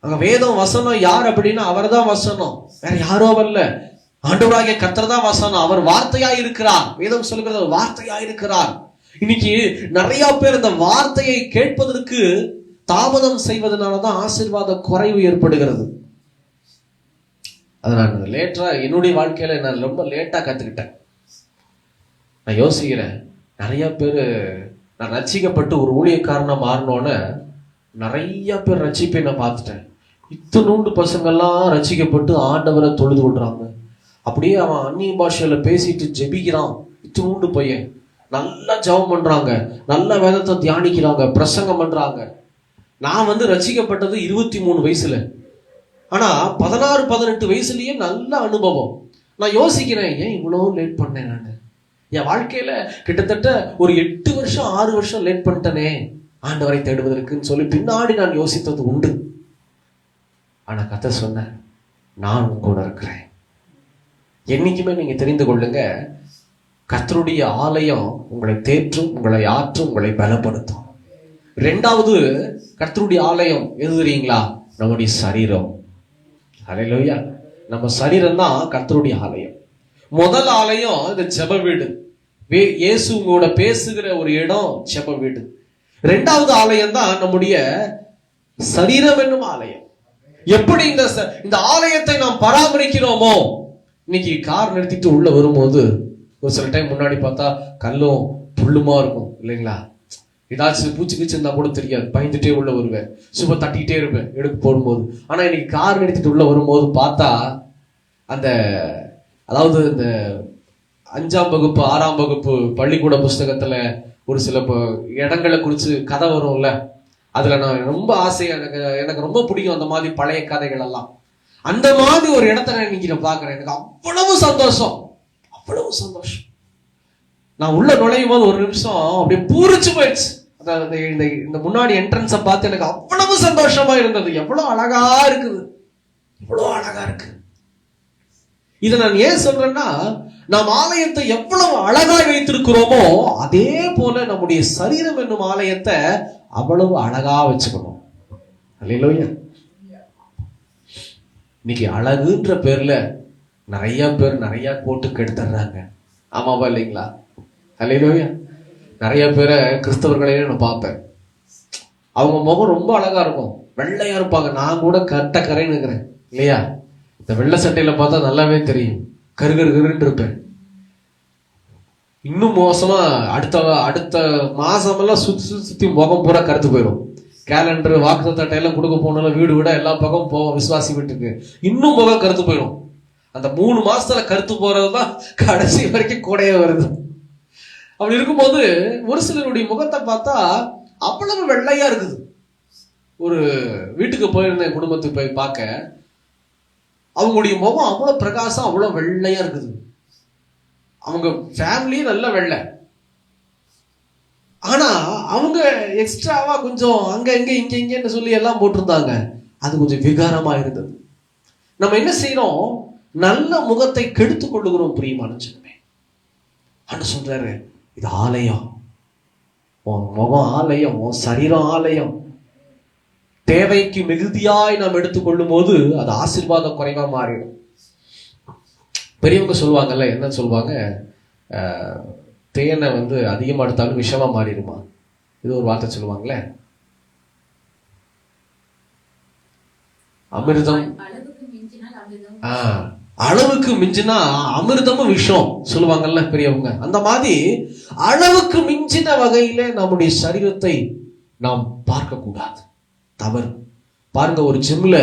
Speaker 1: அங்க வேதம் வசனம் யார் அப்படின்னா அவர்தான் வசனம், வேற யாரோ அல்ல. ஆண்டவராகிய கர்த்தர் தான் வசனம். அவர் வார்த்தையா இருக்கிறார். வேதம் சொல்லுகிறது வார்த்தையா இருக்கிறார். இன்னைக்கு நிறைய பேர் இந்த வார்த்தையை கேட்பதற்கு தாமதம் செய்வதனாலதான் ஆசீர்வாத குறைவு ஏற்படுகிறது. அதை நான் லேட்டா என்னுடைய வாழ்க்கையில நான் ரொம்ப லேட்டா கத்துக்கிட்டேன். நான் யோசிக்கிறேன், நிறைய பேர் நான் ரட்சிக்கப்பட்டு ஒரு ஊழியக்காரனா மாறினோன்னு நிறைய பேர் ரட்சிப்பை நான் பார்த்துட்டேன். இத்தனூண்டு பசங்கள்லாம் ரட்சிக்கப்பட்டு ஆண்டவரை தொழுது விடுறாங்க. அப்படியே அவன் அந்நிய பாஷையில பேசிட்டு ஜெபிக்கிறான். இத்தனூண்டு பையன் நல்லா ஜெபம் பண்றாங்க, நல்ல வேதத்தை தியானிக்கிறாங்க, பிரசங்கம் பண்றாங்க. நான் ரட்சிக்கப்பட்டது 23 வயசுல, ஆனா 16-18 வயசுலயே நல்ல அனுபவம். நான் யோசிக்கிறேன், ஏன் இவ்வளவு லேட் பண்ணேன்? நான் என் வாழ்க்கையில கிட்டத்தட்ட ஒரு 8 வருஷம் 6 வருஷம் லேட் பண்ணிட்டனே ஆண்டவரை தேடுவதற்குன்னு சொல்லி பின்னாடி நான் யோசித்தது உண்டு. ஆனா கர்த்தர் சொன்ன, நான் உங்களோட இருக்கிறேன். என்னைக்குமே நீங்க தெரிந்து கொள்ளுங்க, கர்த்தருடைய ஆலயம் உங்களை தேற்றும், உங்களை ஆற்றும், உங்களை பலப்படுத்தும். 2வது கர்த்தருடைய ஆலயம் எது தெரியுங்களா? நம்முடைய சரீரம். அல்லேலூயா. நம்ம சரீரம் தான் கர்த்தருடைய ஆலயம். முதல் ஆலயம் இந்த ஜெப வீடு. இயேசு உங்களோட பேசுகிற ஒரு இடம் ஜெப வீடு. 2வது ஆலயம் தான் நம்முடைய சரீரம் என்னும் ஆலயம். எப்படி இந்த ஆலயத்தை நாம் பராமரிக்கிறோமோ, இன்னைக்கு கார் நிறுத்திட்டு உள்ள வரும்போது ஒரு சில டைம் முன்னாடி பார்த்தா கல்லும் புல்லுமா இருக்கும் இல்லைங்களா? ஏதாச்சும் பூச்சி கீச்சு இருந்தா கூட தெரியாது, பயந்துட்டே உள்ள வருவேன், சும்மா தட்டிக்கிட்டே இருப்பேன் எடுக்க போடும்போது. ஆனா இன்னைக்கு கார் நிறுத்திட்டு உள்ள வரும்போது பார்த்தா அந்த அதாவது இந்த 5ஆம் வகுப்பு 6ஆம் வகுப்பு பள்ளிக்கூட புஸ்தகத்துல ஒரு சில இடங்களை குறிச்சு கதை வரும்ல, அதுல நான் ரொம்ப ஆசையா எனக்கு ரொம்ப பிடிக்கும் அந்த மாதிரி பழைய கதைகள் எல்லாம். அந்த மாதிரி ஒரு இடத்த நான் இன்னைக்கு பாக்குறேன். எனக்கு அவ்வளவு சந்தோஷம், அவ்வளவு சந்தோஷம். நான் உள்ள நுழையும் போது ஒரு நிமிஷம் அப்படியே பூரிச்சு போயிடுச்சு. அதாவது இந்த முன்னாடி என்ட்ரன்ஸை பார்த்து எனக்கு அவ்வளவு சந்தோஷமா இருந்தது. எவ்வளவு அழகா இருக்குது, எவ்வளவு அழகா இருக்கு. இதை நான் ஏன் சொல்றேன்னா, நாம் ஆலயத்தை எவ்வளவு அழகாய் வைத்திருக்கிறோமோ அதே போல நம்முடைய சரீரம் என்னும் ஆலயத்தை அவ்வளவு அழகா வச்சுக்கணும். அல்லேலூயா. இன்னைக்கு அழகுன்ற பேர்ல நிறைய பேர் நிறைய போட்டு கெடுத்துறாங்க. ஆமாவா இல்லைங்களா? அல்லேலூயா. நிறைய பேரை கிறிஸ்தவர்களையே நான் பார்ப்பேன், அவங்க முகம் ரொம்ப அழகா இருக்கும், வெள்ளையா இருப்பாங்க. நான் கூட கட்ட கரைன்னு இருக்கிறேன் இல்லையா? இந்த வெள்ளை சட்டையில பார்த்தா நல்லாவே தெரியும், கருகருன்னு இருப்பேன். இன்னும் மோசமா அடுத்த மாசமெல்லாம் சுத்தி முகம் பூரா கருத்து போயிடும். கேலண்டர் வாக்குத்தத்தட்டை எல்லாம் கொடுக்க போனாலும் வீடு விட எல்லா பக்கம் போவோம் விசுவாசி வீட்டுக்கு, இன்னும் முகம் கருத்து போயிடும். அந்த 3 மாசத்துல கருத்து போறதுதான் கடைசி வரைக்கும் கூடையே வருது. அப்படி இருக்கும்போது ஒரு சிலருடைய முகத்தை பார்த்தா அவ்வளவு வெள்ளையா இருக்குது. ஒரு வீட்டுக்கு போயிருந்தேன், குடும்பத்துக்கு போய் பார்க்க, அவங்களுடைய முகம் அவ்வளவு பிரகாசம், அவ்வளவு வெள்ளையா இருக்குது. அவங்க ஃபேமிலி நல்ல வெள்ளை, ஆனா அவங்க எக்ஸ்ட்ராவா கொஞ்சம் அங்க இங்கன்னு சொல்லி எல்லாம் போட்டிருந்தாங்க. அது கொஞ்சம் விகாரமா இருந்தது. நம்ம என்ன செய்யறோம்? நல்ல முகத்தை கெடுத்துக் கொள்ளுகிறோம். பிரியமான ஜனமே, ஆனா சொல்றாரு, இது ஆலயம், உன் முகம் ஆலயம், உன் சரீரம் ஆலயம். தேவைக்கு மிகுதியாய் நாம் எடுத்துக்கொள்ளும் போது அது ஆசீர்வாத குறைவா மாறிடும். பெரியவங்க சொல்லுவாங்கல்ல, என்ன சொல்லுவாங்க, தேனை அதிகமா எடுத்தாலும் விஷமா மாறிடுமா, இது ஒரு வார்த்தை சொல்லுவாங்களே. அமிர்தம் அளவுக்கு மிஞ்சினா அமிர்தமும் விஷம் சொல்லுவாங்கல்ல பெரியவங்க. அந்த மாதிரி அளவுக்கு மிஞ்சின வகையில நம்முடைய சரீரத்தை நாம் பார்க்க கூடாது, தவறு. பாருங்க, ஒரு ஜிம்ல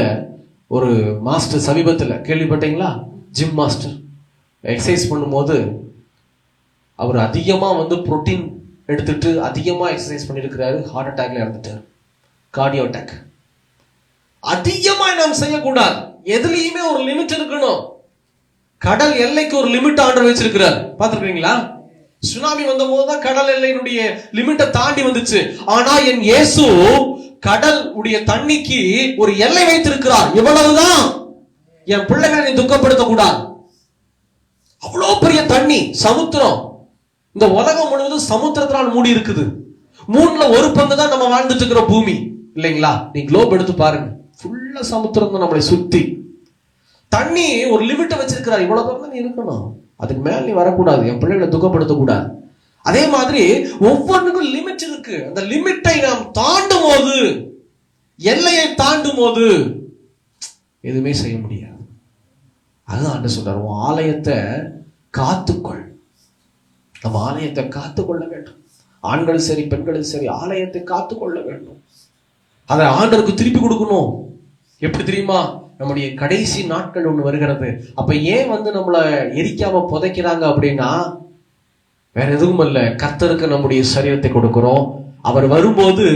Speaker 1: ஒரு மாஸ்டர் சமீபத்துல கேள்விப்பட்டீங்களா? ஜிம் மாஸ்டர் எக்ஸசைஸ் பண்ணும்போது அவர் அதிகமா புரோட்டீன் எடுத்துட்டு அதிகமா எக்ஸசைஸ் பண்ணிருக்கிறாரு. ஹார்ட் அட்டாக்ல இறந்துட்டார், கார்டியோ அட்டாக். அதிகமா நாம் செய்யக்கூடாது, எதுலயுமே ஒரு லிமிட் இருக்கணும். கடல் எல்லைக்கு ஒரு லிமிட் ஆண்டவர் வச்சிருக்கிறார், பாத்துருக்கீங்களா? சுனாமி வந்த போதுதான் கடல் எல்லையினுடைய லிமிட்டை தாண்டி வந்துச்சு. ஆனா என் இயேசு கடல் உடைய தண்ணிக்கு ஒரு எல்லை வைத்திருக்கிறார். இவ்வளவுதான், என் பிள்ளைகளை நீ துக்கப்படுத்த கூடாது. அவ்வளவு பெரிய தண்ணி, சமுத்திரம். இந்த உலகம் முழுவதும் சமுத்திரத்தினால் மூடி இருக்குது. 1/3 தான் நம்ம வாழ்ந்துட்டு இருக்கிற பூமி இல்லைங்களா? நீ குளோப் எடுத்து பாருங்க, ஃபுல்லா சமுத்திரம் தான் நம்மளை சுத்தி. தண்ணி ஒரு லிமிட்டை வச்சிருக்கிறார், இவ்வளவு தூரம் தான் நீ இருக்கணும், அதுக்கு மேல நீ வரக்கூடாது, என் பிள்ளைகளை துக்கப்படுத்த கூடாது. அதே மாதிரி ஒவ்வொன்றுக்கும் லிமிட் இருக்கு. அந்த லிமிட்டை நாம் தாண்டும் போது, எல்லையை தாண்டும் போது எதுவுமே செய்ய முடியாது. அதுதான் ஆண்டவர் சொல்றார், உன் ஆலயத்தை காத்துக்கொள். நம்ம ஆலயத்தை காத்துக்கொள்ள வேண்டும். ஆண்களும் சரி பெண்களும் சரி ஆலயத்தை காத்துக்கொள்ள வேண்டும். அதை ஆண்டவருக்கு திருப்பி கொடுக்கணும். எப்படி தெரியுமா? நம்முடைய கடைசி நாட்கள் ஒண்ணு வருகிறது. அப்ப ஏன் நம்மளை எரிக்காம புதைக்கிறாங்க அப்படின்னா, வேற எதுவும் இல்ல, கர்த்தருக்கு நம்முடைய சரீரத்தை கொடுக்கிறோம். அவர் வரும்போது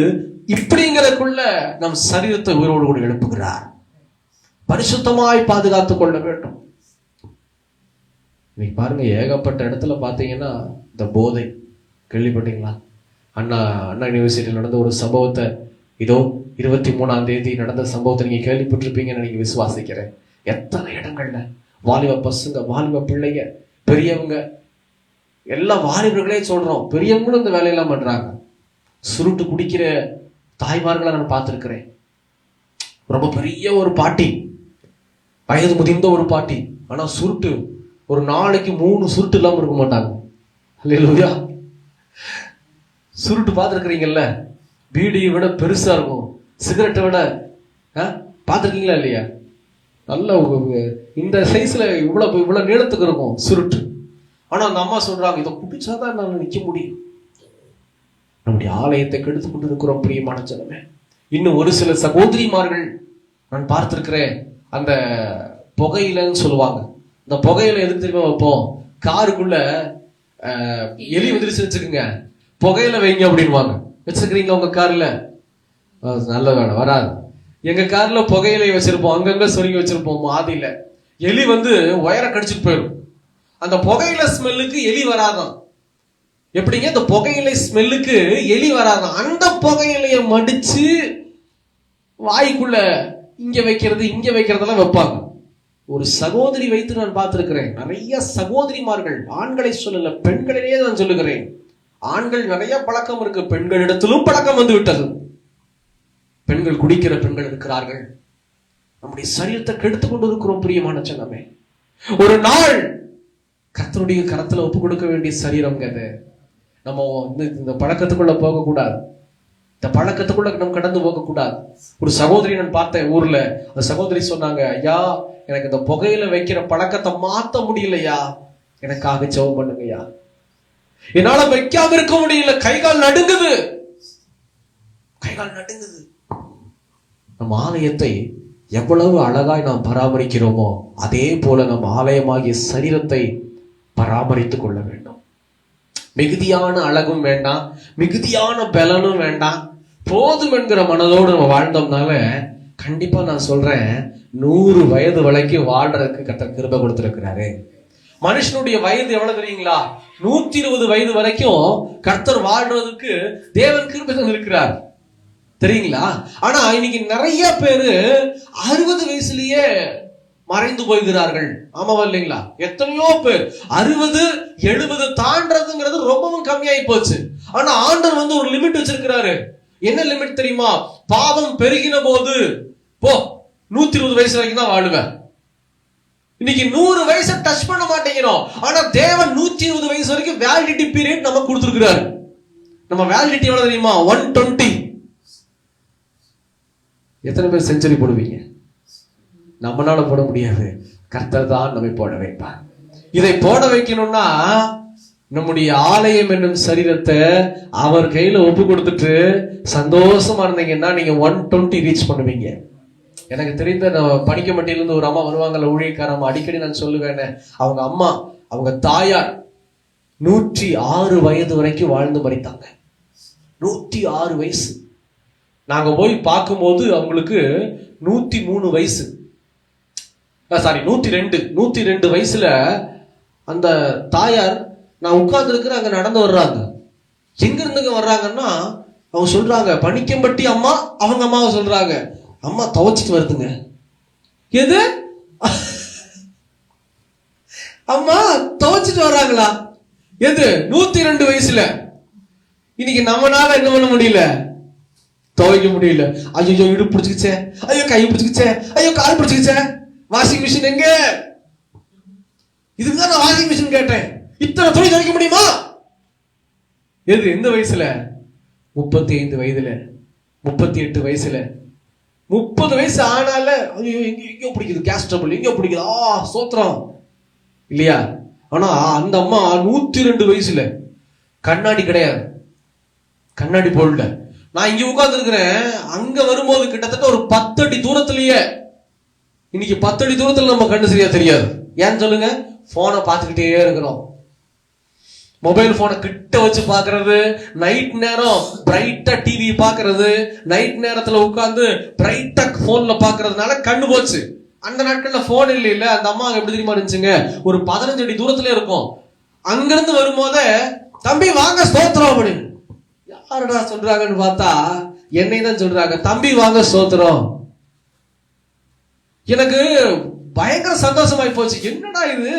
Speaker 1: இப்படிங்கிறதுக்குள்ள நம் சரீரத்தை உயிரோடு கூட எழுப்புகிறார். பரிசுத்தமாய் பாதுகாத்துக் கொள்ள வேண்டும். இன்னைக்கு பாருங்க, ஏகப்பட்ட இடத்துல பாத்தீங்கன்னா இந்த போதை, கேள்விப்பட்டீங்களா? அண்ணா யூனிவர்சிட்டியில் நடந்த ஒரு சம்பவத்தை, இதோ 23ஆம் தேதி நடந்த சம்பவத்தை நீங்க கேள்விப்பட்டிருப்பீங்கன்னு நீங்க விசுவாசிக்கிறேன். எத்தனை இடங்கள்ல வாலிப பசங்க, வாலிப பிள்ளைங்க, பெரியவங்க, எல்லா வாலிபர்களே சொல்றோம், பெரியவங்களும் இந்த வேலையெல்லாம் பண்றாங்க. சுருட்டு குடிக்கிற தாய்மார்களை நான் பார்த்திருக்கிறேன். ரொம்ப பெரிய ஒரு பாட்டி, வயது முதிர்ந்த ஒரு பாட்டி, ஆனா சுருட்டு ஒரு நாளைக்கு 3 சுருட்டு இல்லாம இருக்க மாட்டாங்க. அல்லேலூயா. சுருட்டு பார்த்திருக்கிறீங்கல்ல, பீடியை விட பெருசா இருக்கும், சிகரெட்டை விட. பார்த்திருக்கீங்களா இல்லையா? நல்ல இந்த சைஸ்ல இவ்வளவு நீளத்துக்கு இருக்கும் சுருட்டு. ஆனா அந்த அம்மா சொல்றாங்க, இதை குடிச்சாதான் என்னால நிக்க முடியும். நம்முடைய ஆலயத்தை கெடுத்து கொண்டு இருக்கிறோம் பிரியமான ஜனமே. இன்னும் ஒரு சில சகோதரிமார்கள் நான் பார்த்திருக்கிறேன், அந்த புகையிலன்னு சொல்லுவாங்க. இந்த புகையில எதுக்கு தெரியுமா வைப்போம்? காருக்குள்ள எலி வந்துருச்சு வச்சுக்கோங்க, புகையில வைங்க அப்படின்வாங்க. வச்சிருக்கிறீங்களா உங்க கார்ல? நல்ல வேணும், வராது. எங்க கார்ல புகையிலை வச்சிருப்போம், அங்கங்க சொருங்கி வச்சிருப்போம். மாதில எலி வந்து ஒயரை கடிச்சிட்டு போயிடும். அந்த புகையில ஸ்மெல்லுக்கு எலி வராதான். எப்படிங்க? இந்த புகையிலை ஸ்மெல்லுக்கு எலி வராதான். அந்த புகையிலைய மடிச்சு வாய்க்குள்ள இங்க வைக்கிறது இங்க வைக்கிறதெல்லாம் வைப்பாங்க. ஒரு சகோதரி வைத்து நான் பார்த்திருக்கிறேன். நிறைய சகோதரிமார்கள், ஆண்களை சொல்லல, பெண்களிலேயே நான் சொல்லுகிறேன். ஆண்கள் நிறைய பழக்கம் இருக்கு, பெண்களிடத்திலும் பழக்கம் வந்து விட்டது. பெண்கள் குடிக்கிற பெண்கள் இருக்கிறார்கள். நம்முடைய சரீரத்தை கெடுத்து கொண்டு இருக்கிறோம் பிரியமான ஜனமே. ஒரு நாள் கர்த்தருடைய கரத்துல ஒப்பு கொடுக்க வேண்டிய சரீரம் அது. நம்ம இந்த பழக்கத்துக்குள்ள போக கூடாது, இந்த பழக்கத்துக்குள்ள நம்ம கடந்து போக கூடாது. ஒரு சகோதரி நான் பார்த்தேன் ஊர்ல. அந்த சகோதரி சொன்னாங்க, ஐயா எனக்கு இந்த புகையில வைக்கிற பழக்கத்தை மாத்த முடியலையா, எனக்காக ஜெபம் பண்ணுங்கய்யா. என்னால வைக்காம இருக்க முடியல, கைகால் நடுங்குது, கைகால் நடுங்குது. நம் ஆலயத்தை எவ்வளவு அழகாய் நாம் பராமரிக்கிறோமோ அதே போல நம் ஆலயமாகிய சரீரத்தை பராமரித்துக் கொள்ள வேண்டும். மிகுதியான அழகும் வேண்டாம், மிகுதியான பலனும் வேண்டாம், போதும் என்கிற மனதோடு நம்ம வாழ்ந்தோம்னால கண்டிப்பா நான் சொல்றேன், 100 வயது வரைக்கும் வாழ்றதுக்கு கர்த்தர் கிருபை கொடுத்திருக்கிறாரு. மனுஷனுடைய வயது எவ்வளவு தெரியுங்களா? 120 வயது வரைக்கும் கர்த்தர் வாழ்றதுக்கு தேவன் கிருபை தந்திருக்கிறார், தெரியுங்களா? ஆனா இன்னைக்கு நிறைய பேரு 60 வயசுலயே மறைந்து போய்கிறார்கள். ஆமாவா இல்லைங்களா? எத்தனையோ பேர் 60 70 தாண்டறதுங்கிறது ரொம்பவும் கம்மியாயி போச்சு. ஆனா ஆண்டவர் வந்து ஒரு லிமிட் வச்சிருக்கிறாரு. என்ன லிமிட் தெரியுமா? பாவம் பெருகின போது போ 120 வயசு வரைக்கும் தான் வாழுவேன். இன்னைக்கு 100 வயசை டச் பண்ண மாட்டேங்கிறோம். ஆனா தேவன் 120 வயசு வரைக்கும் வேலிடிட்டி பீரியட் நமக்கு கொடுத்திருக்கிறாரு. நம்ம வேலிடிட்டி எவ்வளவு தெரியுமா? 120. எத்தனை பேர் செஞ்சுரி போடுவீங்க? நம்மளால போட முடியாது, கர்த்தர் தான் நம்மை போட வைப்பார். இதை போட வைக்கணும்னா நம்முடைய ஆலயம் என்னும் சரீரத்தை அவர் கையில ஒப்பு கொடுத்துட்டு சந்தோஷமா இருந்தீங்கன்னா நீங்க 120 ரீச் பண்ணுவீங்க. எனக்கு தெரிந்த பணிக்கமட்டில இருந்து ஒரு அம்மா வருவாங்கல்ல, ஊழியக்காரம்மா, அடிக்கடி நான் சொல்லுவேன், அவங்க அம்மா, அவங்க தாயார் 106 வயது வரைக்கும் வாழ்ந்து மரித்தாங்க. 106 வயசு. நாங்க போய் பார்க்கும்போது அவங்களுக்கு 103 வயசு, சாரி 102 வயசுல அந்த தாயார் நான் உட்கார்ந்து இருக்கிற அங்க நடந்து வர்றாங்க. எங்க இருந்துங்க வர்றாங்கன்னா அவங்க சொல்றாங்க, பணிக்கம்பட்டி அம்மா, அவங்க அம்மாவை சொல்றாங்க, அம்மா துவைச்சிட்டு வருதுங்க. எது? அம்மா துவைச்சிட்டு வர்றாங்களா? எது? 102 வயசுல. இன்னைக்கு நம்மளால என்ன பண்ண முடியல? துவைக்க முடியல. ஐயோ இடுப்பு பிடிச்சுக்கிச்சே, ஐயோ கை பிடிச்சுக்கிச்சே, ஐயோ கால் பிடிச்சுக்கிச்சே. வாஷிங் மிஷின் எங்க? இதுக்குதான் நான் வாஷிங் மிஷின் கேட்டேன். இத்தனை துணி துவைக்க முடியுமா? எது? எந்த வயசுல? 35 வயதுல, 38 வயசுல, 30 வயசு ஆனால ஐயோ எங்கேயோ பிடிக்குது, கேஸ் ட்ரபிள் எங்கேயோ பிடிக்குது, சோத்திரம் இல்லையா? ஆனா அந்த அம்மா 102 வயசுல கண்ணாடி கிடையாது, கண்ணாடி போடல. நான் இங்க உட்கார்ந்து இருக்கிறேன், அங்க வரும்போது கிட்டத்தட்ட ஒரு 10 அடி தூரத்திலேயே. இன்னைக்கு 10 அடி தூரத்துல நம்ம கண்ணு சரியா தெரியாது. ஏன்னு சொல்லுங்க? போனை பார்த்துக்கிட்டே இருக்கிறோம். மொபைல் போனை கிட்ட வச்சு பாக்குறது, நைட் நேரம் பிரைட்டா டிவி பாக்குறது, நைட் நேரத்துல உட்கார்ந்து பிரைட்டா போன்ல பாக்குறதுனால கண்ணு போச்சு. அந்த நாட்கள்ல போன் இல்ல. அந்த அம்மா எப்படி தெரியுமா இருந்துச்சுங்க? ஒரு 15 அடி தூரத்துல இருக்கும். அங்கிருந்து வரும்போதே தம்பி வாங்க ஸ்தோத்திரம் அப்படின்னு. யாருடா சொல்றாங்கன்னு பார்த்தா என்னை தான் சொல்றாங்க, தம்பி வாங்க ஸ்தோத்திரம். எனக்கு பயங்கர சந்தோஷமாய் போச்சு. என்னடா இது?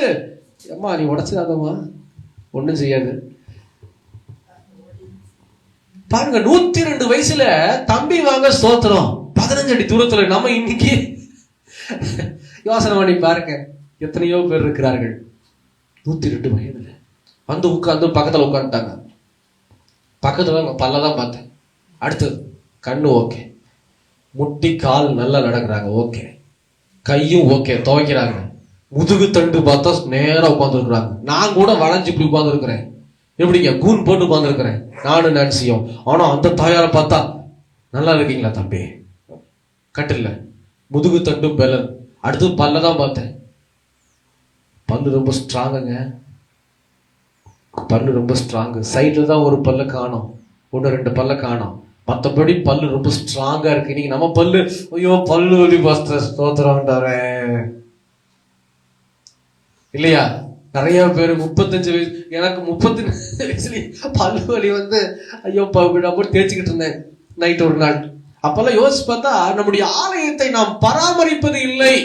Speaker 1: அம்மா நீ உடைச்சிடாதம்மா, ஒண்ணும் செய்யாது. பாருங்க, 102 வயசுல தம்பி வாங்க ஸ்தோத்திரம், 15 அடி தூரத்துல. நம்ம இன்னைக்கு யோசனை பண்ணி பாருங்க, எத்தனையோ பேர் இருக்கிறார்கள் 102 வயதுல வந்து உட்கார்ந்து பக்கத்துல உட்காந்துட்டாங்க. பக்கத்துல பல்லதான் பார்த்தேன். அடுத்தது கண்ணு ஓகே, முட்டி கால் நல்லா நடக்கிறாங்க ஓகே, கையும் ஓகே துவைக்கிறாங்க, முதுகு தண்டு பார்த்தா நேரா உட்காந்துருக்குறாங்க. நான் கூட வளைஞ்சு இப்படி உட்காந்துருக்கிறேன், எப்படிங்க கூன் போட்டு உட்காந்துருக்கிறேன் நானும் நான்சியும். ஆனா அந்த தாயாரை பார்த்தா நல்லா இருக்கீங்களா தம்பி, கட்டில்ல முதுகு தண்டு பெலன். அடுத்து பல்லதான் பார்த்தேன், பல்லு ரொம்ப ஸ்ட்ராங்குங்க, பல்லு ரொம்ப ஸ்ட்ராங்கு. சைட்ல தான் ஒரு பல்ல காணோம், 1-2 பல்ல காணோம், மற்றபடி பல்லு ரொம்ப ஸ்ட்ராங்கா இருக்கு. இன்னைக்கு நம்ம பல்லு, ஐயோ பல்லு வலி பாஸ்டர் ஸ்தோத்திரம்ன்றாரே இல்லையா? நிறைய பேர் 35 வயசு, எனக்கு 34 வயசுல பல்லு வலி வந்து ஐயோ போட்டு தேய்ச்சிக்கிட்டு இருந்தேன் நைட் ஒரு நாள். அப்பெல்லாம் யோசிச்சு பார்த்தா நம்முடைய ஆலயத்தை நாம் பராமரிப்பது இல்லை.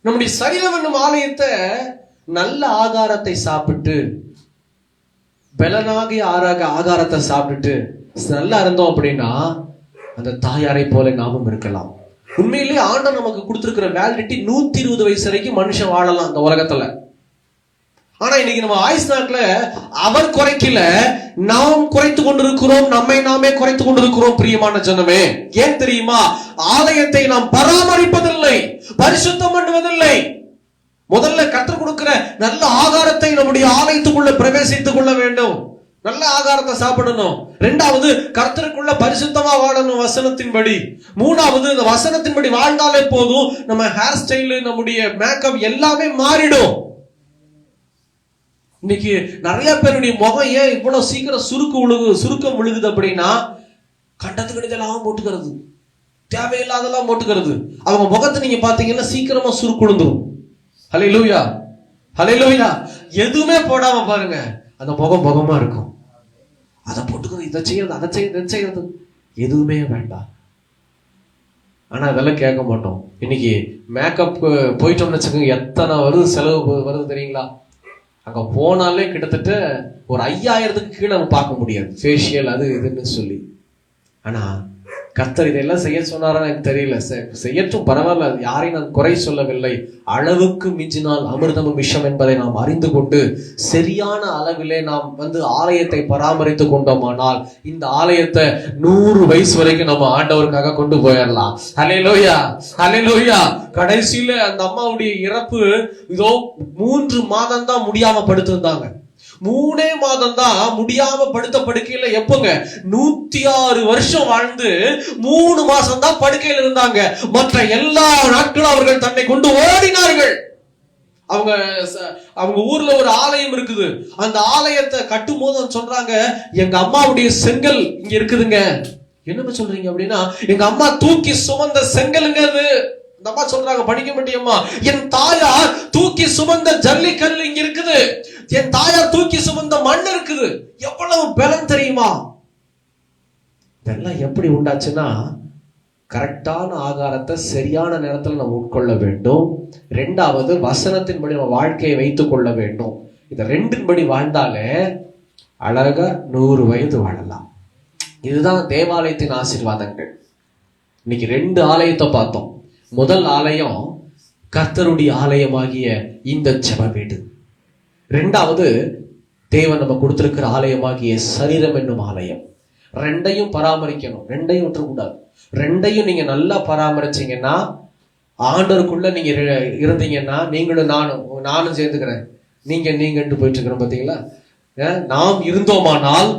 Speaker 1: நம்முடைய சரீரம் என்னும் ஆலயத்தை நல்ல ஆகாரத்தை சாப்பிட்டு, பலனாகிய ஆகாரத்தை சாப்பிட்டுட்டு நல்லா இருந்தோம் அப்படின்னா அந்த தாயாரை போல நாமும் இருக்கலாம். உண்மையிலேயே ஆண்டவர் நமக்கு கொடுத்திருக்கிற வேலிடிட்டி 120 வயசு வரைக்கும் மனுஷன் வாழலாம் இந்த உலகத்துல. ஆனா இன்னைக்கு நம்ம ஆயுஸ் நாட்ல அவர் குறைக்கல, நாம் குறைத்து கொண்டிருக்கிறோம், நம்மை நாமே குறைத்து கொண்டிருக்கிறோம். பிரியமான ஜனமே, ஏன் தெரியுமா? ஆலயத்தை நாம் பராமரிப்பதில்லை, பரிசுத்தம் பண்ணுவதில்லை. முதல்ல கற்றுக் கொடுக்கிற நல்ல ஆகாரத்தை நம்முடைய ஆலயத்துக்குள்ள பிரவேசித்துக் கொள்ள வேண்டும், நல்ல ஆகாரத்தை சாப்பிடணும். 2வது கர்த்தருக்குள்ள பரிசுத்தமா வாழணும் வசனத்தின்படி. 3வது இந்த வசனத்தின்படி வாழ்ந்தாலே போதும், நம்ம ஹேர் ஸ்டைல், நம்முடைய மேக்கப் எல்லாமே மாறிடும். இன்னைக்கு நிறைய பேருடைய முகம் ஏன் இவ்வளவு சீக்கிரம் சுருக்கம் விழுகுது அப்படின்னா, கண்டத்துக்கு இதெல்லாம் போட்டுக்கிறது, தேவையில்லாதெல்லாம் போட்டுக்கிறது. அவங்க முகத்தை நீங்க பாத்தீங்கன்னா சீக்கிரமா சுருக்குழுந்துரும். ஹல்லேலூயா, ஹல்லேலூயா. எதுவுமே போடாம பாருங்க, அந்த முகமா இருக்கும். அதை போட்டுக்கிறது, இதை செய்யறது, அதை செய்யறது, இதை செய்யறது, எதுவுமே வேண்டாம். ஆனா அதெல்லாம் கேட்க மாட்டோம். இன்னைக்கு மேக்கப் போயிட்டோம்னு வச்சுக்கோங்க, எத்தனை செலவு வருது தெரியுங்களா? அங்க போனாலே கிட்டத்தட்ட ஒரு 5000க்கு கீழே நம்ம பார்க்க முடியாது, ஃபேஷியல் அது இதுன்னு சொல்லி. ஆனா கர்த்தர் இதெல்லாம் செய்ய சொன்னாரா எனக்கு தெரியல, செய்யட்டும் பரவாயில்ல, யாரையும் நான் குறை சொல்லவில்லை. அளவுக்கு மிஞ்சினால் அமிர்தமும் விஷம் என்பதை நாம் அறிந்து கொண்டு சரியான அளவிலே நாம் ஆலயத்தை பராமரித்து கொண்டோமானால் இந்த ஆலயத்தை 100 வயசு வரைக்கும் நம்ம ஆண்டவருக்காக கொண்டு போயிடலாம். ஹல்லேலூயா, ஹல்லேலூயா. கடைசியில அந்த அம்மாவுடைய இறப்பு இதோ 3 மாதம் தான் முடியாம படுத்திருந்தாங்க. 3 மாதம் தான் முடியாம படுக்கையில. எப்பங்க 106 வருஷம் வாழ்ந்து 3 மாசம் தான் படுக்கையில் இருந்தாங்க. மற்ற எல்லா நாட்களும் அவர்கள் தன்னை கொண்டு ஓடினார்கள். அவங்க ஊர்ல ஒரு ஆலயம் இருக்குது, அந்த ஆலயத்தை கட்டும் போது சொல்றாங்க, எங்க அம்மாவுடைய செங்கல் இங்க இருக்குதுங்க. என்ன சொல்றீங்க அப்படின்னா, எங்க அம்மா தூக்கி சுமந்த செங்கலுங்க அது. இந்த அம்மா சொல்றாங்க, படிக்க மாட்டியம்மா, என் தாயார் தூக்கி சுமந்த ஜல்லிக்கல் இங்க இருக்குது, என் தாயார் தூக்கி சுமந்த மண் இருக்குது. எவ்வளவு பலம் தெரியுமா? இதெல்லாம் எப்படி உண்டாச்சுன்னா, கரெக்டான ஆகாரத்தை சரியான நேரத்தில் நம்ம உட்கொள்ள வேண்டும். 2வது வசனத்தின்படி நம்ம வாழ்க்கையை வைத்துக் கொள்ள வேண்டும். இந்த 2ன்படி வாழ்ந்தாலே அழகா 100 வயது வாழலாம். இதுதான் தேவாலயத்தின் ஆசீர்வாதங்கள். இன்னைக்கு 2 ஆலயத்தை பார்த்தோம். முதல் ஆலயம் கர்த்தருடைய ஆலயமாகிய இந்த ஜெப வீடு. 2வது தேவன் நம்ம கொடுத்திருக்கிற ஆலயமாகிய சரீரம் என்னும் ஆலயம். 2யும் பராமரிக்கணும், 2யும் விட்டுறக்கூடாது. 2யும் நீங்க நல்லா பராமரிச்சீங்கன்னா, ஆண்டவருக்குள்ள நீங்க இருந்தீங்கன்னா, நீங்களும் நானும் சேர்ந்துக்கிறேன், நீங்கன்னு போயிட்டு இருக்கிறோம் பாத்தீங்களா? நாம் இருந்தோமானால்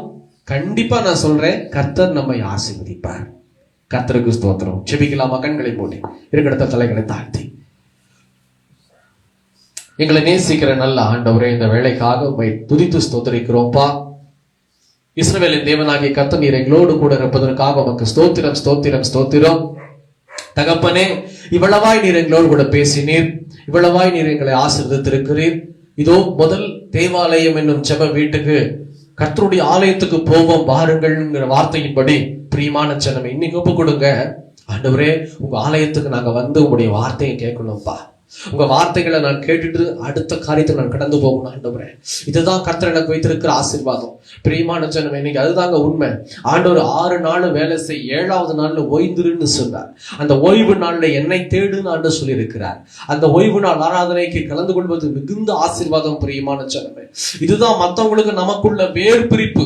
Speaker 1: கண்டிப்பா நான் சொல்றேன், கர்த்தர் நம்மை ஆசீர்வதிப்பார். கர்த்தருக்கு ஸ்தோத்திரம். ஜெபிக்கலாமா? கண்களை மூடி இருக்கிற தலைகளை தாழ்த்தி. எங்களை நேசிக்கிற நல்ல ஆண்டவரே, இந்த வேளைக்காக உம்மை துதித்து ஸ்தோத்திரிக்கிறோம்ப்பா. இஸ்ரவேலின் தேவனாகிய கர்த்தர் நீர் எங்களோடு கூட இருப்பதற்காக உமக்கு ஸ்தோத்திரம், ஸ்தோத்திரம், ஸ்தோத்திரம். தகப்பனே, இவ்வளவாய் நீர் எங்களோடு கூட பேசினீர், இவ்வளவாய் நீர் எங்களை ஆசீர்வதித்திருக்கிறீர். இதோ முதல் தேவாலயம் என்னும் ஜெப வீட்டுக்கு, கர்த்தருடைய ஆலயத்துக்கு போவோம் வாருங்கள்ங்கிற வார்த்தையின்படி பிரியமான ஜனமே இன்னைக்கு ஒப்பு கொடுங்க. ஆண்டவரே, உங்க ஆலயத்துக்கு நாங்க வந்து உங்களுடைய வார்த்தையை கேட்கணும்ப்பா. உங்க வார்த்தைகளை நான் கேட்டுட்டு அடுத்த காரியத்தை நான் கடந்து போகணும் ஆண்டவரே. இதுதான் கர்த்தர் எனக்கு வைத்திருக்கிற ஆசீர்வாதம். பிரியமான ஜனமே, இன்னைக்கு அதுதாங்க உண்மை. ஆண்டவர் 6 நாள் வேலை செய், 7வது நாள்ல ஓய்ந்துருன்னு சொன்னார். அந்த ஓய்வு நாள்ல என்னை தேடுன்னு ஆண்டு சொல்லி இருக்கிறார். அந்த ஓய்வு நாள் ஆராதனைக்கு கலந்து கொள்வது மிகுந்த ஆசீர்வாதம். பிரியமான ஜனமே, இதுதான் மத்தவங்களுக்கு நமக்குள்ள வேர் பிரிப்பு.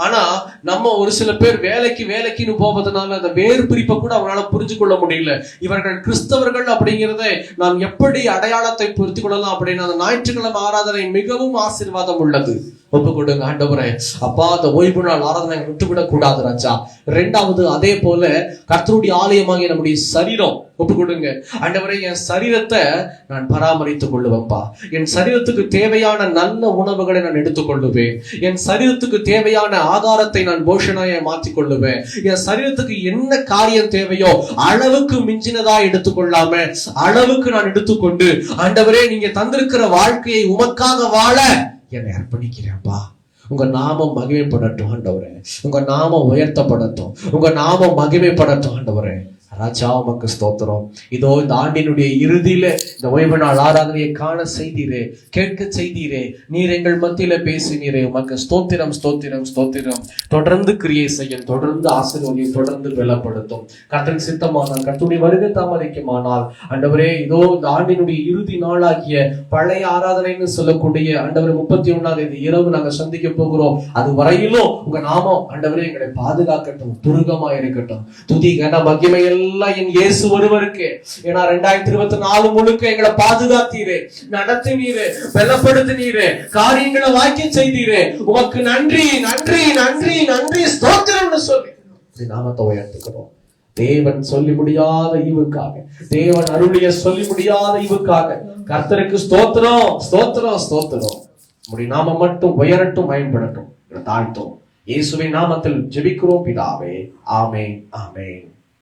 Speaker 1: ஆனா நம்ம ஒரு சில பேர் வேலைக்குன்னு போவதனால அந்த வேர் பிரிப்பை கூட அவங்களால புரிஞ்சு கொள்ள முடியல. இவர்கள் கிறிஸ்தவர்கள் அப்படிங்கிறத நாம் எப்படி அடையாளத்தை பொருத்திக் கொள்ளலாம் அப்படின்னு அந்த ஞாயிற்றுக்கிழமை ஆராதனை மிகவும் ஆசீர்வாதம் உள்ளது. ஒப்பு கொடுங்க ஆண்டவரே. அப்பா, அந்த ஓய்வு நாள் ஆராதனை விட்டுவிடக் கூடாது ராஜா. 2வது, அதே போல கர்த்தருடைய ஆலயமாகிய நம்முடைய சரீரம் ஒப்பு கொடுங்க ஆண்டவரே. என் சரீரத்தை நான் பராமரித்துக் கொள்ளுவேன்ப்பா. என் சரீரத்துக்கு தேவையான நல்ல உணவுகளை நான் எடுத்துக்கொள்ளுவேன். என் சரீரத்துக்கு தேவையான ஆகாரத்தை நான் போஷனாய மாற்றிக் கொள்ளுவேன். என் சரீரத்துக்கு என்ன காரியம் தேவையோ அளவுக்கு மிஞ்சினதா எடுத்துக்கொள்ளாம அளவுக்கு நான் எடுத்துக்கொண்டு, ஆண்டவரே நீங்க தந்திருக்கிற வாழ்க்கையை உமக்காக வாழ என்னை அர்ப்பணிக்கிறேன்ப்பா. உங்க நாமம் மகிமைப்படட்டும் ஆண்டவரே. உங்க நாமம் உயர்த்தப்படட்டும். உங்க நாமம் மகிமைப்படட்டும் ஆண்டவரே. ராஜா, உமக்கு ஸ்தோத்திரம். இதோ இந்த ஆண்டினுடைய இறுதியில இந்த ஓய்வு நாள் ஆராதனையை காண செய்தீரே, கேட்க செய்தீரே, நீர் எங்கள் மத்தியில பேசினீரே. உமக்கு ஸ்தோத்திரம், ஸ்தோத்திரம், ஸ்தோத்திரம். தொடர்ந்து கிரியை செய்யும், தொடர்ந்து ஆசீர்வாதம், தொடர்ந்து பலப்படுத்தும். கர்த்தருக்கு சித்தமானால், கர்த்தருடைய வருகை தாமதிக்குமானால் ஆண்டவரே, இதோ இந்த ஆண்டினுடைய இறுதி நாளாகிய பழைய ஆராதனைன்னு சொல்லக்கூடிய ஆண்டவரே 31ஆம் தேதி இரவு நாங்க சந்திக்க போகிறோம். அது வரையிலும் உங்க நாமம் ஆண்டவரே எங்களை பாதுகாக்கட்டும், துருகமா இருக்கட்டும். துதி கன மகிமை எல்லாம் என் இயேசு ஒருவருக்கு. ஏன்னா 2024 முழுக்க எங்களை பாதுகாத்தீரே, நடத்தினீரே, பலப்படுத்தினீரே, காரியங்களை வாக்கிய செய்தீரே. உமக்கு நன்றி, நன்றி, நன்றி, நன்றி, ஸ்தோத்திரம்னு சொல்லி நாமத்தை உயர்த்துக்கிறோம். தேவன் சொல்லி முடியாத ஈவுக்காக, தேவன் அருளிய சொல்லி முடியாத ஈவுக்காக கர்த்தருக்கு ஸ்தோத்திரம், ஸ்தோத்திரம், ஸ்தோத்திரம். உம்முடைய நாமம் மட்டும் உயரட்டும், பயன்படட்டும். தாழ்த்தோம். இயேசுவின் நாமத்தில் ஜெபிக்கிறோம் பிதாவே. ஆமென், ஆமென்.